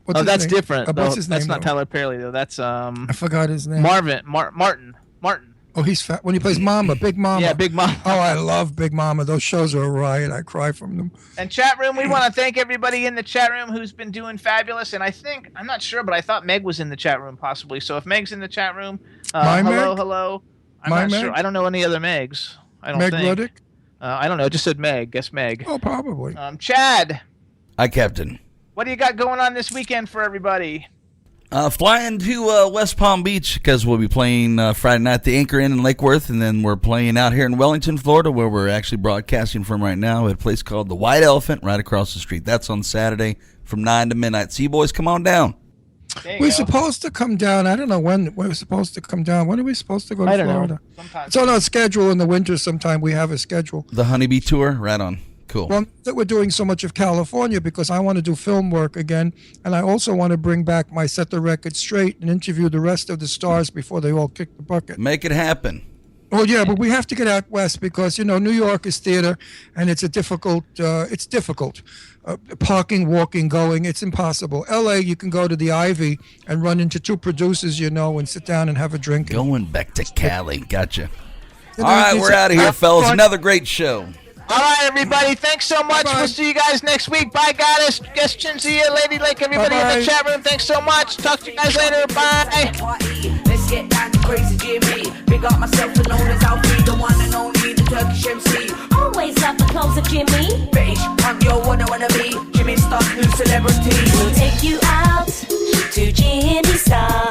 What's his that's name? different. What's his That's name, not though? Tyler Perry, though. That's I forgot his name. Martin. Oh, he's fat. When he plays Mama, Big Mama. Yeah, Big Mama. Oh, I love Big Mama. Those shows are a riot. I cry from them. And chat room, we want to thank everybody in the chat room who's been doing fabulous. And I'm not sure, but I thought Meg was in the chat room possibly. So if Meg's in the chat room, hello. I'm My not Meg? sure. I don't know any other Megs. I don't Meg think. Ruddick? I don't know. It just said Meg. Guess Meg. Oh, probably. Chad, Hi, Captain. what do you got going on this weekend for everybody? Flying to West Palm Beach because we'll be playing Friday night at the Anchor Inn in Lake Worth, and then we're playing out here in Wellington, Florida, where we're actually broadcasting from right now at a place called the White Elephant right across the street. That's on Saturday from 9 to midnight. So you boys come on down. We're supposed to come down. I don't know when we're supposed to come down. When are we supposed to go to I don't Florida? know. Sometime. It's on our schedule in the winter sometime. We have a schedule. The Honeybee Tour, right on. Cool. Well, that we're doing so much of California because I want to do film work again, and I also want to bring back my Set the Record Straight and interview the rest of the stars before they all kick the bucket. Make it happen. Well, yeah, but we have to get out west because, New York is theater, and it's difficult. Parking, walking, going, it's impossible. L.A., you can go to the Ivy and run into two producers, and sit down and have a drink. Going back to Cali. Gotcha. All right, we're out of here, fellas. Another great show. All right, everybody. Thanks so much. We'll see you guys next week. Bye, Goddess, Guest Chinzia, Lady Lake, everybody in the chat room. Thanks so much. Talk to you guys later. Bye. Let's get down to crazy Jimmy. Big up myself and known as Alfie, the one and only, the Turkish MC. Always love the clothes of Jimmy. Bitch, I'm your wanna be. Jimmy Star, new celebrity. We'll take you out to Jimmy Star.